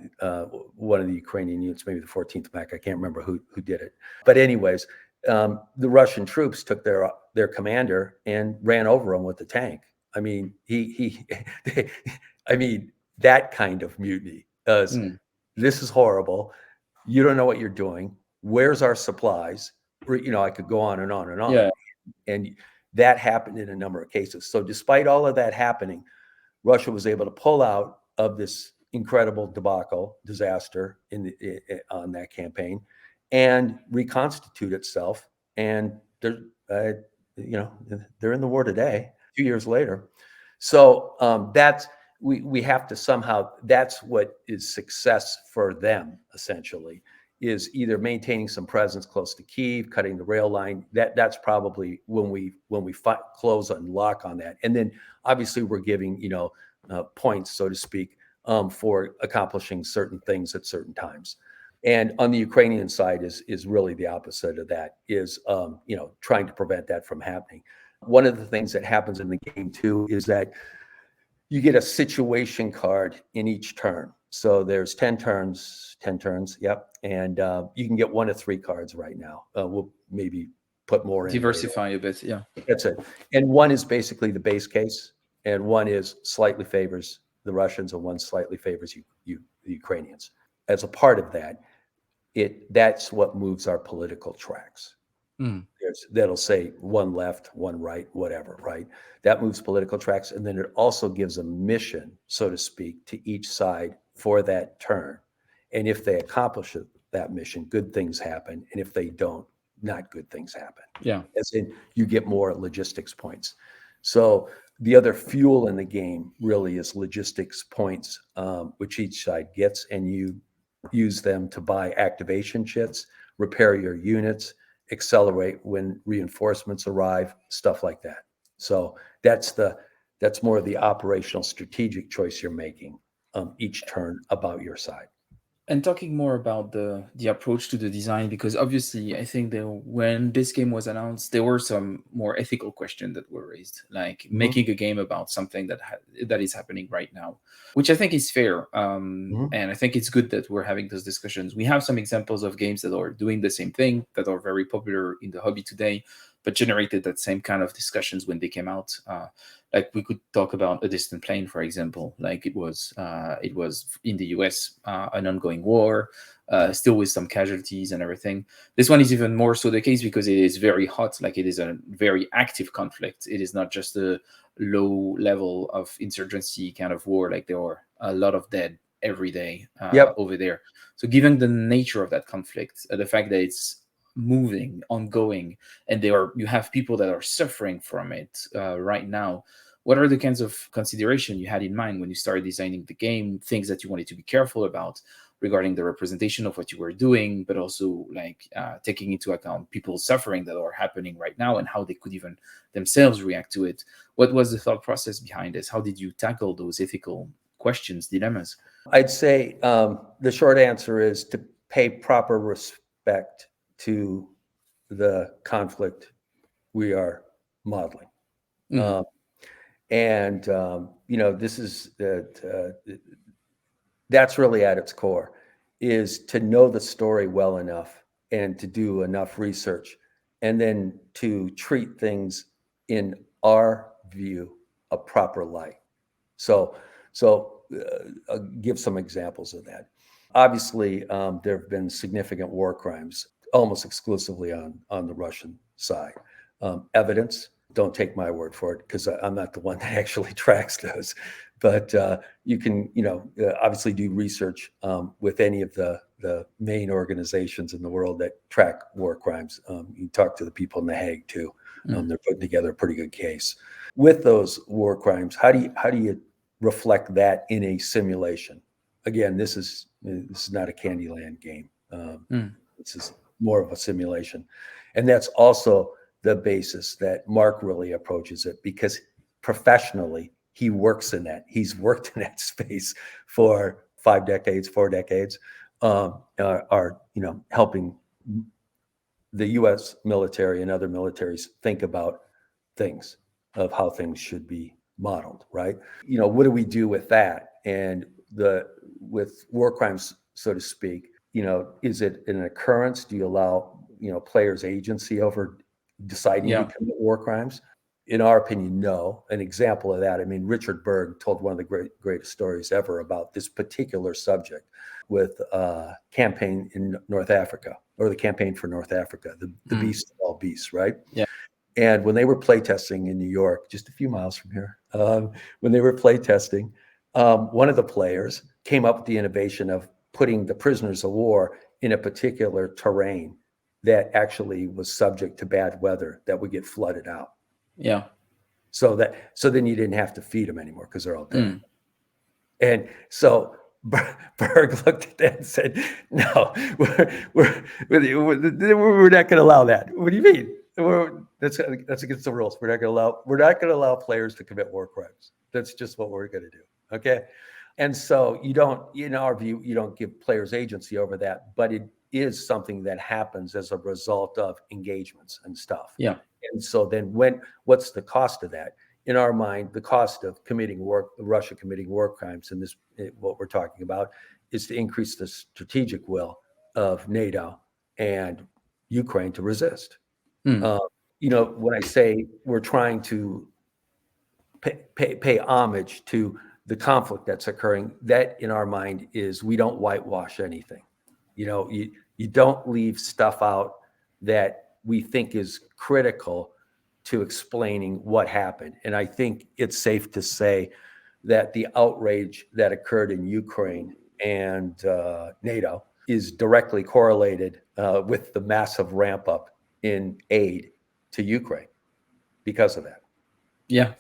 one of the Ukrainian units, maybe the 14th Mech. I can't remember who did it. But anyways, the Russian troops took their commander and ran over him with the tank. I mean, I mean, that kind of mutiny. Mm, This is horrible. You don't know what you're doing. Where's our supplies? I could go on and on and on. yeah, And that happened in a number of cases. So despite all of that happening, Russia was able to pull out of this incredible debacle, disaster on that campaign, and reconstitute itself. And uh, they're in the war today, 2 years later. So that's we have to somehow. That's what is success for them essentially. Is either maintaining some presence close to Kyiv, cutting the rail line. That's probably when we close and lock on that, and then obviously we're giving points, so to speak, for accomplishing certain things at certain times. And on the Ukrainian side is really the opposite of that, is trying to prevent that from happening. One of the things that happens in the game too is that you get a situation card in each turn. So there's 10 turns, yep. And you can get 1 of 3 cards right now. We'll maybe put more in later. diversify a bit. Yeah, That's it. And one is basically the base case, and one is slightly favors the Russians, and one slightly favors the Ukrainians. As a part of that, that's what moves our political tracks. mm, That'll say one left, one right, whatever, right? That moves political tracks. And then it also gives a mission, so to speak, to each side for that turn. And if they accomplish that mission, good things happen. And if they don't, not good things happen. yeah. As in, you get more logistics points. So the other fuel in the game really is logistics points, which each side gets, and you use them to buy activation chits, repair your units, accelerate when reinforcements arrive, stuff like that. So that's more of the operational strategic choice you're making each turn about your side. And talking more about the approach to the design, because obviously I think that when this game was announced, there were some more ethical questions that were raised, like Mhm. making a game about something that is happening right now, which I think is fair. Mhm. And I think it's good that we're having those discussions. We have some examples of games that are doing the same thing, that are very popular in the hobby today. but generated that same kind of discussions when they came out. Like we could talk about A Distant Plane, for example. Like it was in the US, an ongoing war, still with some casualties and everything. This one is even more so the case because it is very hot. Like it is a very active conflict. It is not just a low level of insurgency kind of war. Like there are a lot of dead every day Yep. over there. So given the nature of that conflict, the fact that it's moving, ongoing, and you have people that are suffering from it right now. What are the kinds of consideration you had in mind when you started designing the game? Things that you wanted to be careful about regarding the representation of what you were doing, but also like taking into account people's suffering that are happening right now and how they could even themselves react to it. What was the thought process behind this? How did you tackle those ethical questions, dilemmas? I'd say the short answer is to pay proper respect to the conflict we are modeling. Mm-hmm. This is that's really at its core, is to know the story well enough and to do enough research, and then to treat things in our view a proper light. So I'll give some examples of that. Obviously, there have been significant war crimes, almost exclusively on the Russian side. Evidence, don't take my word for it because I'm not the one that actually tracks those. But you can, obviously do research with any of the main organizations in the world that track war crimes. You talk to the people in The Hague too. They're putting together a pretty good case. With those war crimes, how do you reflect that in a simulation? Again, this is not a Candyland game. This is more of a simulation, and that's also the basis that Mark really approaches it, because professionally he works in that. He's worked in that space for 4 decades, helping the U.S. military and other militaries think about things, of how things should be modeled, right? What do we do with that? And with war crimes, so to speak, is it an occurrence? Do you allow, players agency over deciding to commit war crimes? In our opinion, no. An example of that, Richard Berg told one of the greatest stories ever about this particular subject with a campaign in North Africa, or the campaign for North Africa, the beast of all beasts, right? Yeah. And when they were playtesting in New York, just a few miles from here, when they were playtesting, one of the players came up with the innovation of putting the prisoners of war in a particular terrain that actually was subject to bad weather that would get flooded out. Yeah. So then you didn't have to feed them anymore because they're all dead. And so Berg looked at that and said, "No, we're not going to allow that." What do you mean? That's against the rules. We're not going to allow players to commit war crimes. That's just what we're going to do. Okay. And so in our view, you don't give players agency over that, but it is something that happens as a result of engagements and stuff. Yeah. And so then what's the cost of that? In our mind, the cost of Russia committing war crimes, and this, what we're talking about, is to increase the strategic will of NATO and Ukraine to resist. When I say we're trying to pay homage to the conflict that's occurring, that in our mind is, we don't whitewash anything. You don't leave stuff out that we think is critical to explaining what happened. And I think it's safe to say that the outrage that occurred in Ukraine and NATO is directly correlated with the massive ramp up in aid to Ukraine because of that. Yeah.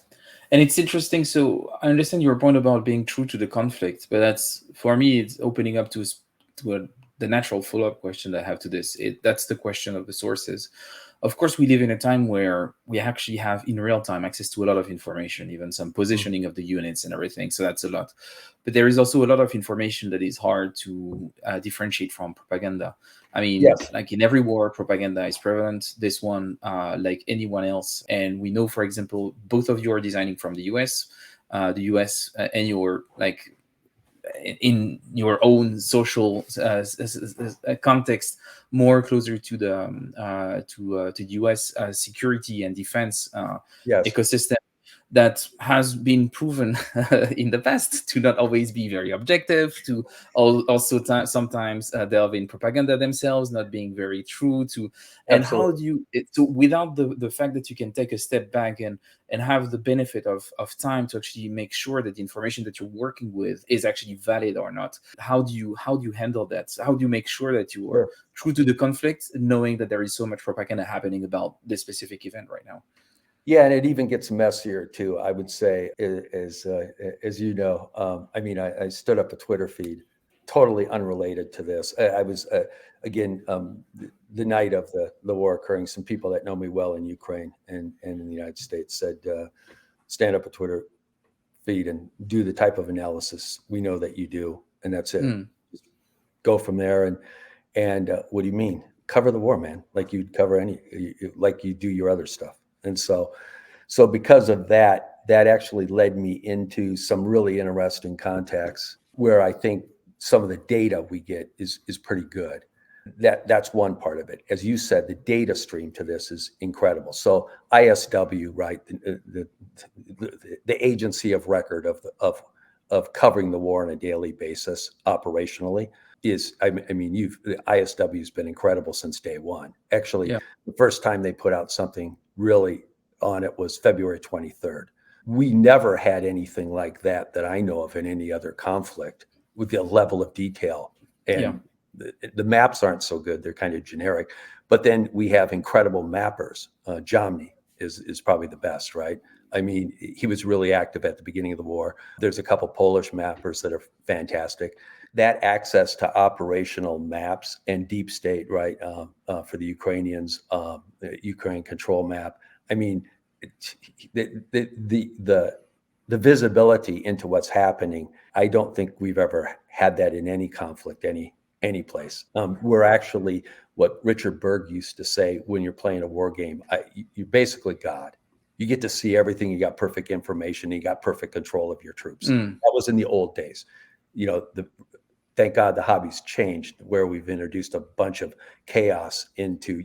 And it's interesting. So I understand your point about being true to the conflict, but that's, for me, it's opening up to the natural follow-up question that I have to this. That's the question of the sources. Of course, we live in a time where we actually have in real time access to a lot of information, even some positioning of the units and everything. So that's a lot. But there is also a lot of information that is hard to differentiate from propaganda. Yes. Like in every war, propaganda is prevalent. This one, like anyone else. And we know, for example, both of you are designing from the US. And you're like in your own social context, more closer to the U.S. Security and defense Yes, ecosystem that has been proven in the past to not always be very objective, to also sometimes delve in propaganda themselves, not being very true to. And how absolutely. do you so without the fact that you can take a step back and have the benefit of time to actually make sure that the information that you're working with is actually valid or not? How do you handle that? How do you make sure that you are Sure. true to the conflict, knowing that there is so much propaganda happening about this specific event right now? Yeah, and it even gets messier too. I would say, as you know, I mean, I stood up a Twitter feed, totally unrelated to this. I was again the night of the war occurring. Some people that know me well in Ukraine and in the United States said, stand up a Twitter feed and do the type of analysis we know that you do, and that's it. Mm, Just go from there. And what do you mean? Cover the war, man, like you'd cover like you do your other stuff. And so because of that, that actually led me into some really interesting contacts where I think some of the data we get is pretty good. That's one part of it. As you said, the data stream to this is incredible. So ISW, right, the agency of record of covering the war on a daily basis operationally is, I mean, the ISW has been incredible since day one. Actually, yeah, the first time they put out something really on it was February 23rd. We never had anything like that I know of in any other conflict with the level of detail. yeah, And the maps aren't so good; they're kind of generic. But then we have incredible mappers. Jomny is probably the best, right? I mean, he was really active at the beginning of the war. There's a couple Polish mappers that are fantastic. That access to operational maps and deep state, right, for the Ukrainians, the Ukraine control map. I mean, the visibility into what's happening. I don't think we've ever had that in any conflict, any place. We're actually what Richard Berg used to say when you're playing a war game. You're basically God. You get to see everything. You got perfect information. You got perfect control of your troops. mm, That was in the old days. You know, thank God the hobby's changed where we've introduced a bunch of chaos into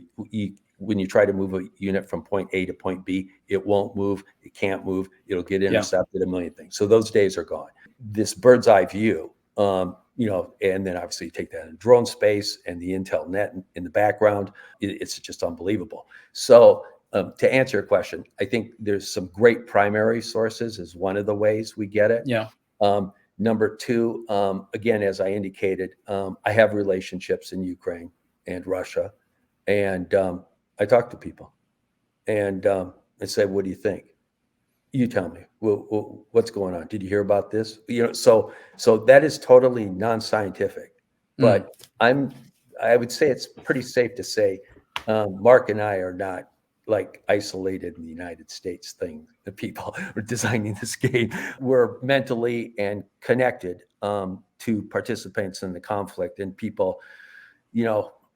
when you try to move a unit from point A to point B, it won't move, it can't move, it'll get yeah, intercepted, a million things. So those days are gone. This bird's eye view, and then obviously you take that in drone space and the Intel net in the background, it's just unbelievable. So to answer your question, I think there's some great primary sources is one of the ways we get it. yeah, Number two, again, as I indicated, I have relationships in Ukraine and Russia, and I talk to people, and I say, "What do you think? You tell me. Well, what's going on? Did you hear about this? So that is totally non-scientific, mm, but I would say it's pretty safe to say Mark and I are not like isolated in the United States thing. The people are designing this game. We're mentally and connected to participants in the conflict and people,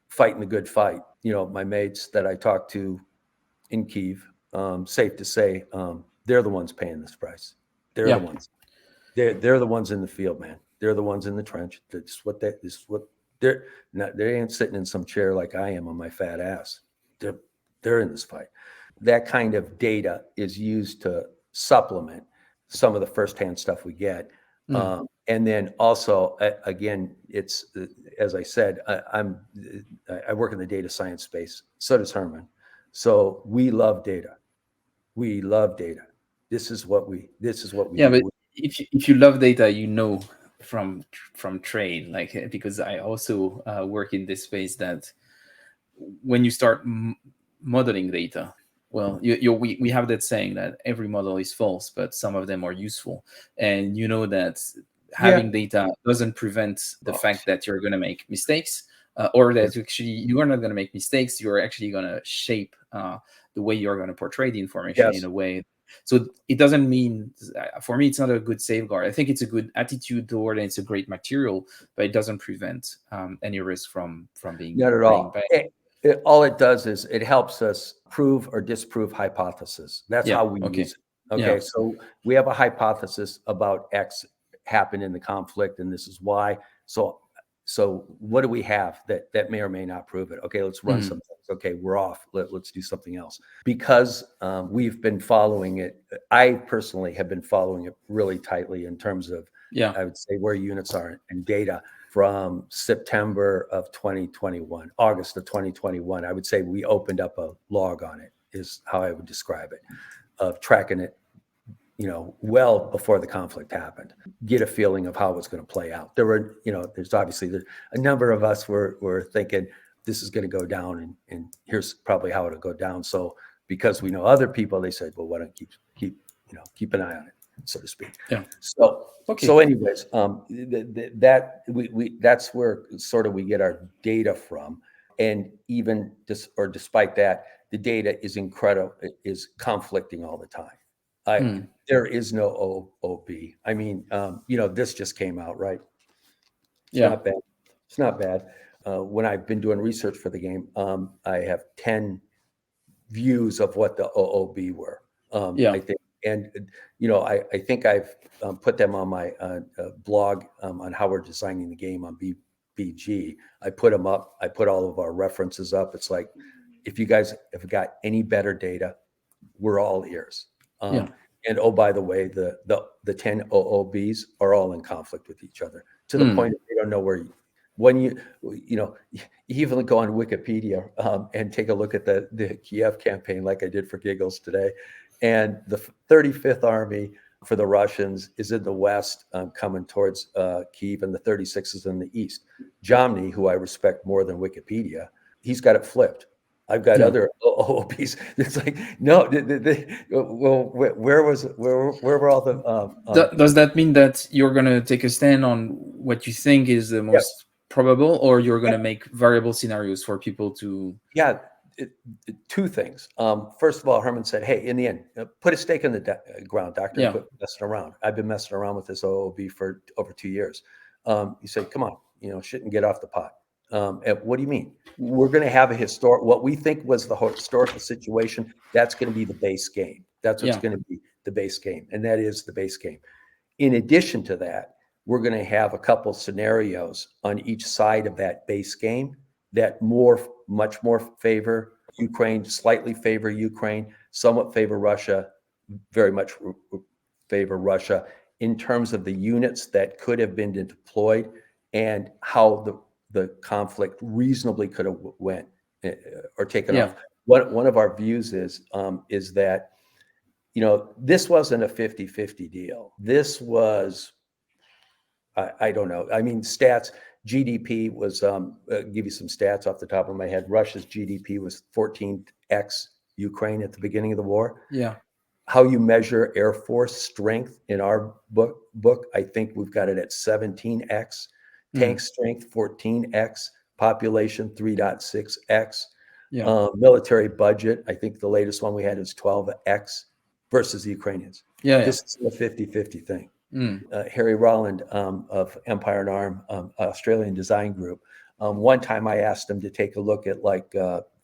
fighting the good fight. My mates that I talk to in Kiev, safe to say, they're the ones paying this price. They're the yeah, ones. They're the ones in the field, man. They're the ones in the trench. This is what they're not. They ain't sitting in some chair like I am on my fat ass. They're they're in this fight. That kind of data is used to supplement some of the firsthand stuff we get. mm, And then also, again, it's as I said, I work in the data science space. So does Herman. So we love data. We love data. This is what we yeah. But do. if you love data, from trade, like because I also work in this space that when you start modeling data, well, we have that saying that every model is false, but some of them are useful, and you know that Yeah. having data doesn't prevent the fact that you're going to make mistakes, or that actually you are not going to make mistakes. You're actually going to shape the way you're going to portray the information in Yes. a way. So it doesn't mean, for me, it's not a good safeguard. I think it's a good attitude toward, and it's a great material, but it doesn't prevent any risk from being Not at playing all. by. All it does is it helps us prove or disprove hypothesis. That's Yeah. how we Okay. use it. Yeah. Okay, so we have a hypothesis about X. happened in the conflict, and this is why. So what do we have that may or may not prove it? Okay, let's run some things. Okay, we're off. Let's do something else. Because we've been following it. I personally have been following it really tightly in terms of, Yeah. I would say, where units are and data from September of 2021, August of 2021. I would say we opened up a log on it, is how I would describe it, of tracking it, well before the conflict happened, get a feeling of how it was going to play out. There were, there's obviously a number of us were thinking this is going to go down, and here's probably how it'll go down. So because we know other people, they said, well, why don't keep an eye on it, so to speak. Yeah. So, Okay. so anyways, that's where sort of we get our data from. And even despite that, the data is incredible, is conflicting all the time. There is no OOB. I mean, this just came out, right? It's Yeah. not bad. It's not bad. When I've been doing research for the game, I have 10 views of what the OOB were. Yeah. I think, and I think I've put them on my blog on how we're designing the game on BG. I put them up. I put all of our references up. It's like, if you guys have got any better data, we're all ears. Yeah. And oh, by the way, the 10 OOBs are all in conflict with each other, to the point that they don't know when you even go on Wikipedia and take a look at the Kiev campaign, like I did for giggles today. And the 35th Army for the Russians is in the west, coming towards Kiev, and the 36th is in the east. Jomny, who I respect more than Wikipedia, he's got it flipped. I've got other OOBs. It's like, no, well, where were all the? Does that mean that you're going to take a stand on what you think is the most probable, or you're going to make variable scenarios for people to? Yeah, two things. First of all, Herman said, "Hey, in the end, put a stake in the ground, Doctor. Yeah. Quit messing around. I've been messing around with this OOB for over 2 years." He said, "Come on, shouldn't get off the pot." And what do you mean? We're going to have what we think was the historical situation. That's going to be the base game. That's what's going to be the base game, and that is the base game. In addition to that, we're going to have a couple scenarios on each side of that base game that much more favor Ukraine, slightly favor Ukraine, somewhat favor Russia, very much favor Russia in terms of the units that could have been deployed and how the conflict reasonably could have went or taken off. One of our views is that, this wasn't a 50-50 deal. This was, I don't know. I mean, stats, GDP was, give you some stats off the top of my head. Russia's GDP was 14x Ukraine at the beginning of the war. Yeah. How you measure Air Force strength in our book, I think we've got it at 17x. Tank strength, 14x. Population, 3.6x. Yeah. Military budget, I think the latest one we had is 12x versus the Ukrainians. Yeah. This is a 50-50 thing. Harry Rowland of Empire and Arm, Australian Design Group. One time I asked him to take a look at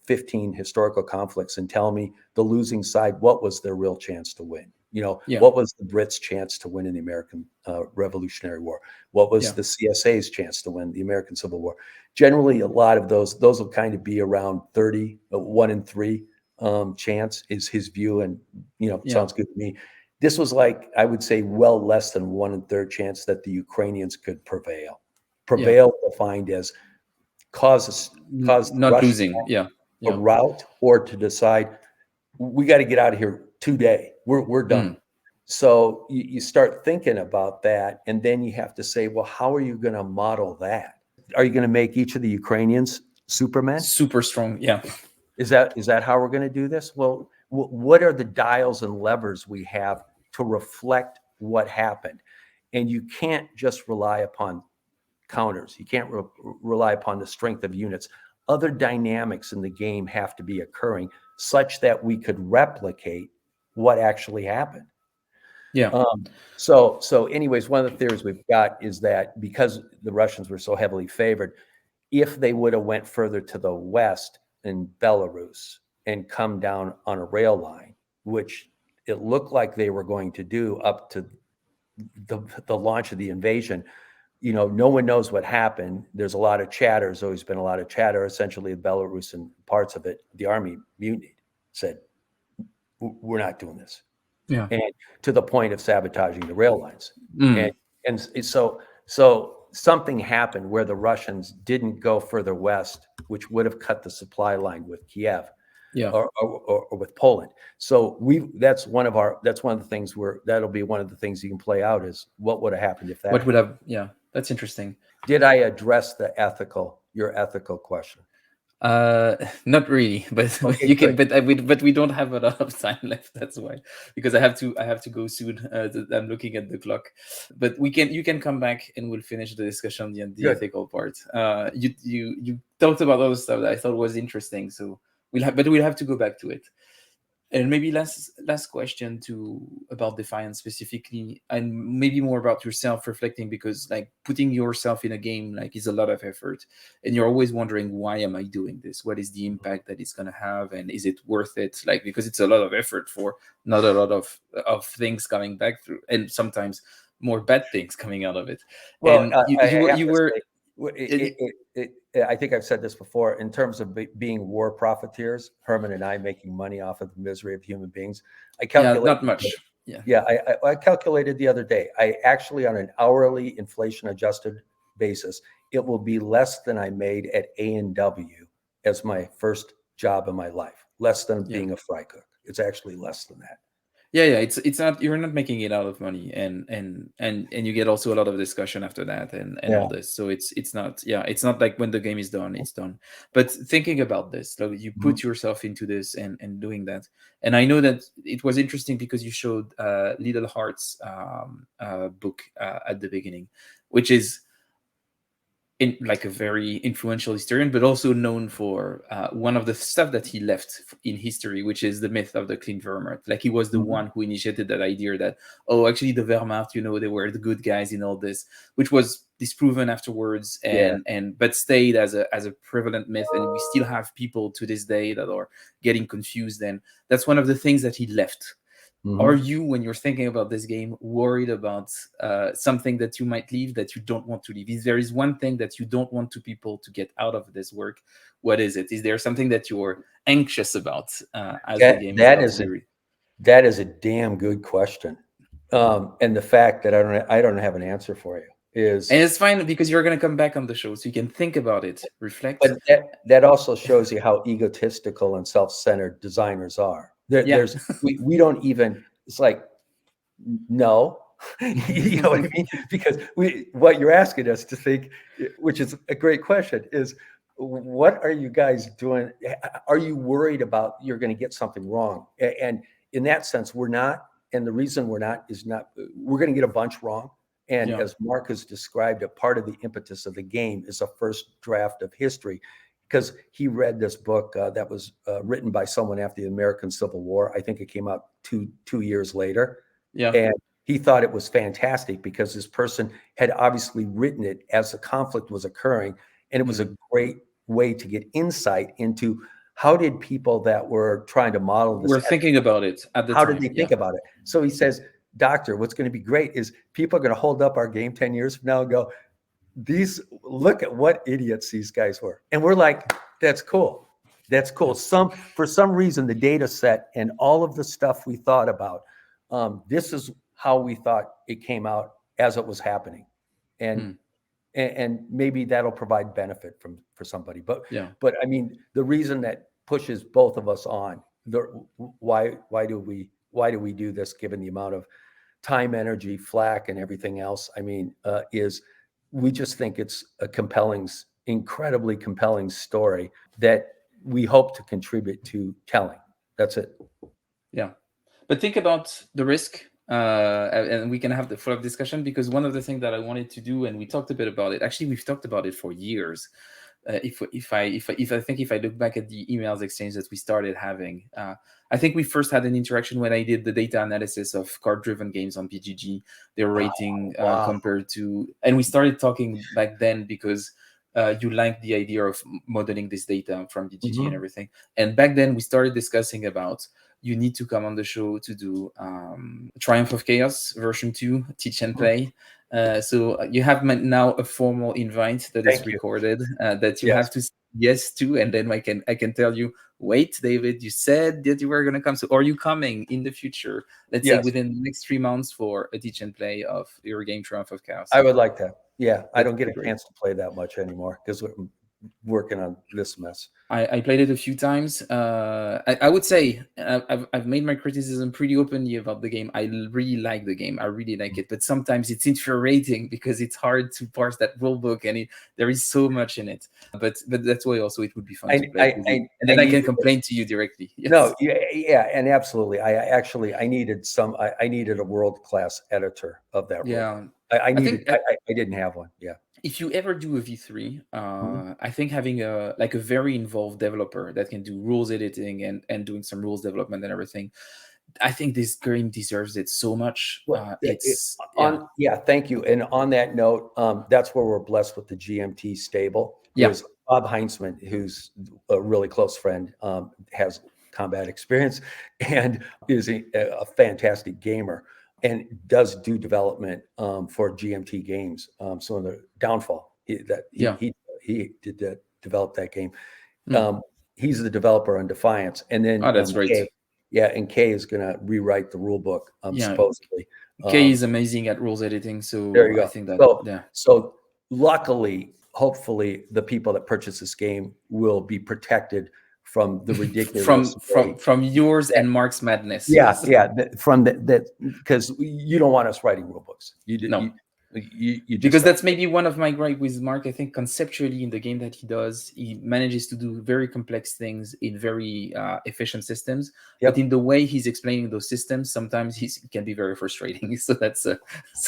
15 historical conflicts and tell me the losing side, what was their real chance to win? What was the Brits' chance to win in the American Revolutionary War? What was the CSA's chance to win the American Civil War? Generally, a lot of those will kind of be around 30, 1 in 3 chance is his view, and sounds good to me. This was I would say, well less than 1 1/3 chance that the Ukrainians could prevail. Defined as cause not Russia losing. a rout, or to decide we got to get out of here today. We're done. So you start thinking about that, and then you have to say, well, how are you going to model that? Are you going to make each of the Ukrainians Supermen? Super strong. Yeah. Is that how we're going to do this? Well, what are the dials and levers we have to reflect what happened? And you can't just rely upon counters. You can't rely upon the strength of units. Other dynamics in the game have to be occurring such that we could replicate what actually happened. Yeah. So anyways, one of the theories we've got is that because the Russians were so heavily favored, if they would have went further to the west in Belarus and come down on a rail line, which it looked like they were going to do up to the launch of the invasion, no one knows what happened. There's a lot of chatter. There's always been a lot of chatter. Essentially, Belarus and parts of it, the army mutinied, said, we're not doing this. Yeah. And to the point of sabotaging the rail lines. And Mm. so something happened where the Russians didn't go further west, which would have cut the supply line with Kiev Yeah. or with Poland. So that's one of the things that'll be one of the things you can play out is what would have happened if that What would happened. have? Yeah, that's interesting. Did I address your ethical question? Not really, but Okay, you can. good. But we don't have a lot of time left. That's why, because I have to go soon. I'm looking at the clock, but you can come back and we'll finish the discussion on the Good. ethical part. You talked about other stuff that I thought was interesting, so we'll have to go back to it. And maybe last question to about Defiance specifically, and maybe more about yourself reflecting, because like putting yourself in a game like is a lot of effort, and you're always wondering, why am I doing this? What is the impact that it's gonna have, and is it worth it? Like, because it's a lot of effort for not a lot of things coming back through, and sometimes more bad things coming out of it. Well, And you I you were have you to were say, I think I've said this before. In terms of being war profiteers, Herman and I making money off of the misery of human beings, I yeah, calculated. not much. Yeah. Yeah, I calculated the other day. I actually, on an hourly inflation adjusted basis, it will be less than I made at A&W as my first job in my life. Less than Yeah. being a fry cook. It's actually less than that. Yeah, it's not, you're not making it out of money, and you get also a lot of discussion after that, and all Yeah. this. So it's not, yeah, it's not like when the game is done, it's done. But thinking about this, so you Mhm. put yourself into this and doing that. And I know that it was interesting because you showed Little Hearts book at the beginning, which is in like a very influential historian, but also known for one of the stuff that he left in history, which is the myth of the clean Wehrmacht. Like he was the Mhm. one who initiated that idea that, oh, actually the Wehrmacht, they were the good guys in all this, which was disproven afterwards, Yeah. and but stayed as a prevalent myth, and we still have people to this day that are getting confused. And that's one of the things that he left. Are Mhm. you, when you're thinking about this game, worried about something that you might leave, that you don't want to leave? If there is one thing that you don't want to people to get out of this work, what is it? Is there something that you're anxious about as the That game is that about to is be a that is a damn good question. And the fact that I don't have an answer for you is, and it's fine, because you're going to come back on the show, so you can think about it, reflect. but that also shows you how egotistical and self-centered designers are. Yeah. We don't even. It's like, no, you know what I mean? Because what you're asking us to think, which is a great question, is what are you guys doing? Are you worried about you're going to get something wrong? And in that sense, we're not. And the reason we're not is not we're going to get a bunch wrong. And Yeah. as Mark has described, a part of the impetus of the game is a first draft of history, because he read this book that was written by someone after the American Civil War. I think it came out two years later, Yeah. and he thought it was fantastic because this person had obviously written it as the conflict was occurring. And it was a great way to get insight into how did people that were trying to model this, We're thinking about it at the how did time. they Yeah. think about it? So he says, Doctor, what's going to be great is people are going to hold up our game 10 years from now and go, look at what idiots these guys were. And we're like, that's cool. That's cool. For some reason, the data set and all of the stuff we thought about, this is how we thought it came out as it was happening. And Hmm. and maybe that'll provide benefit for somebody. But Yeah. I mean, the reason that pushes both of us on, why do we do this, given the amount of time, energy, flack, and everything else? I mean, is we just think it's a incredibly compelling story that we hope to contribute to telling. That's it. Yeah. But think about the risk, and we can have the follow-up discussion, because one of the things that I wanted to do, and we talked a bit about it. Actually, we've talked about it for years. If I look back at the emails exchange that we started having, I think we first had an interaction when I did the data analysis of card-driven games on BGG, their rating Wow. compared to, and we started talking back then because you liked the idea of modeling this data from BGG and Mhm. everything. And back then we started discussing about you need to come on the show to do Triumph of Chaos version 2, teach and play. So you have now a formal invite that is Thank you. recorded that you have Yes. to say yes to, and then I can tell you, wait, David, you said that you were going to come. So are you coming in the future? Let's say Yes. within the next 3 months for a teach and play of your game Triumph of Chaos. I would like that. Yeah. I That don't would get be a great. chance to play that much anymore because we're working on this mess. I played it a few times. I would say I've made my criticism pretty openly about the game. I really like the game. I really like it, but sometimes it's infuriating because it's hard to parse that rule book, and there is so much in it. But that's why also it would be fun to play it with you, and I then I can needed it. complain to you directly. No, Yes. yeah, yeah, and absolutely. I needed I needed a world-class editor of that rule book. Yeah. I I think needed I didn't have one. Yeah. if you ever do a V3, Mhm. I think having a very involved developer that can do rules editing and doing some rules development and everything, I think this game deserves it so much. Well, It's yeah, on yeah, thank you. And on that note, that's where we're blessed with the GMT stable yeah, is Bob Heinzman, who's a really close friend, has combat experience and is a fantastic gamer and does do development for GMT Games. So in the Downfall, yeah. he did develop that game. Mm. Um, he's the developer on Defiance, and then Oh, that's great. Kay is going to rewrite the rule book, Yeah, supposedly. Kay is So amazing at rules editing, there so you I go. think that So yeah, so luckily, hopefully, the people that purchase this game will be protected from the ridiculous way. from yours That, and Mark's madness. yeah, Yes. yeah, from that because you don't want us writing rule books. No. You just Because don't. that's maybe one of my gripe with Mark. I think conceptually in the game that he does, he manages to do very complex things in very efficient systems. But in Yep. the way he's explaining those systems, sometimes it can be very frustrating. So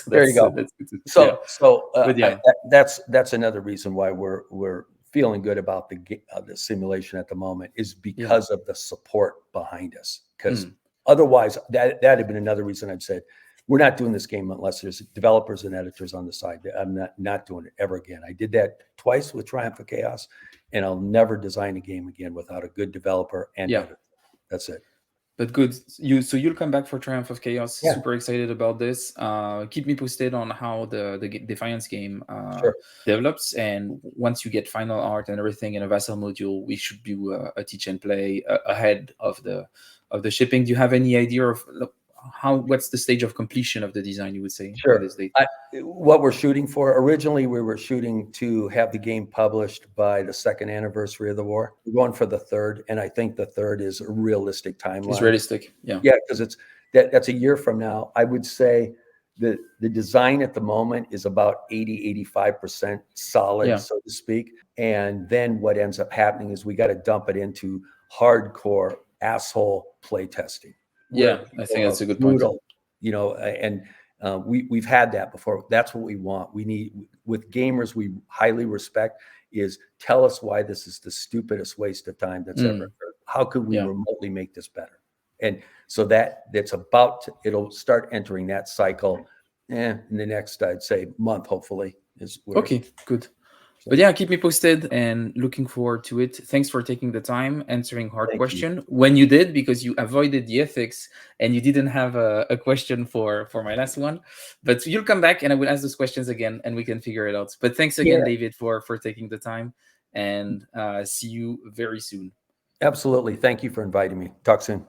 There you go. that's good yeah. So But yeah, that's another reason why we're feeling good about the simulation at the moment is yeah, because of the support behind us. Because mm, otherwise, that had been another reason I'd said we're not doing this game unless there's developers and editors on the side. I'm not doing it ever again. I did that twice with Triumph of Chaos, and I'll never design a game again without a good developer and yeah. editor. That's it. But good. You'll come back for Triumph of Chaos. Yeah, Super excited about this. Keep me posted on how the Defiance game sure. develops, and once you get final art and everything in a vassal module, we should do a teach and play ahead of the shipping. Do you have any idea of what's the stage of completion of the design? You would say by Sure. this date? What we're shooting for, originally, we were shooting to have the game published by the second anniversary of the war. We're going for the third, and I think the third is a realistic It's timeline. realistic. Yeah. Yeah, because that's a year from now. I would say the design at the moment is about 80, 85% solid, Yeah. so to speak. And then what ends up happening is we got to dump it into hardcore asshole play testing where Yeah. I people think are that's a good point. brutal, and we've had that before. That's what we want. We need with gamers we highly respect is tell us why this is the stupidest waste of time that's ever Mm, occurred. How could we yeah. remotely make this better? And so it'll start entering that cycle in the next, I'd say, month, hopefully, is where. Okay. Good. So But yeah, keep me posted and looking forward to it. Thanks for taking the time answering hard thank you. question when you did, because you avoided the ethics and you didn't have a question for my last one. But you'll come back and I will ask those questions again and we can figure it out. But thanks again, Yeah, David, for taking the time, and see you very soon. absolutely. Thank you for inviting me. Talk soon.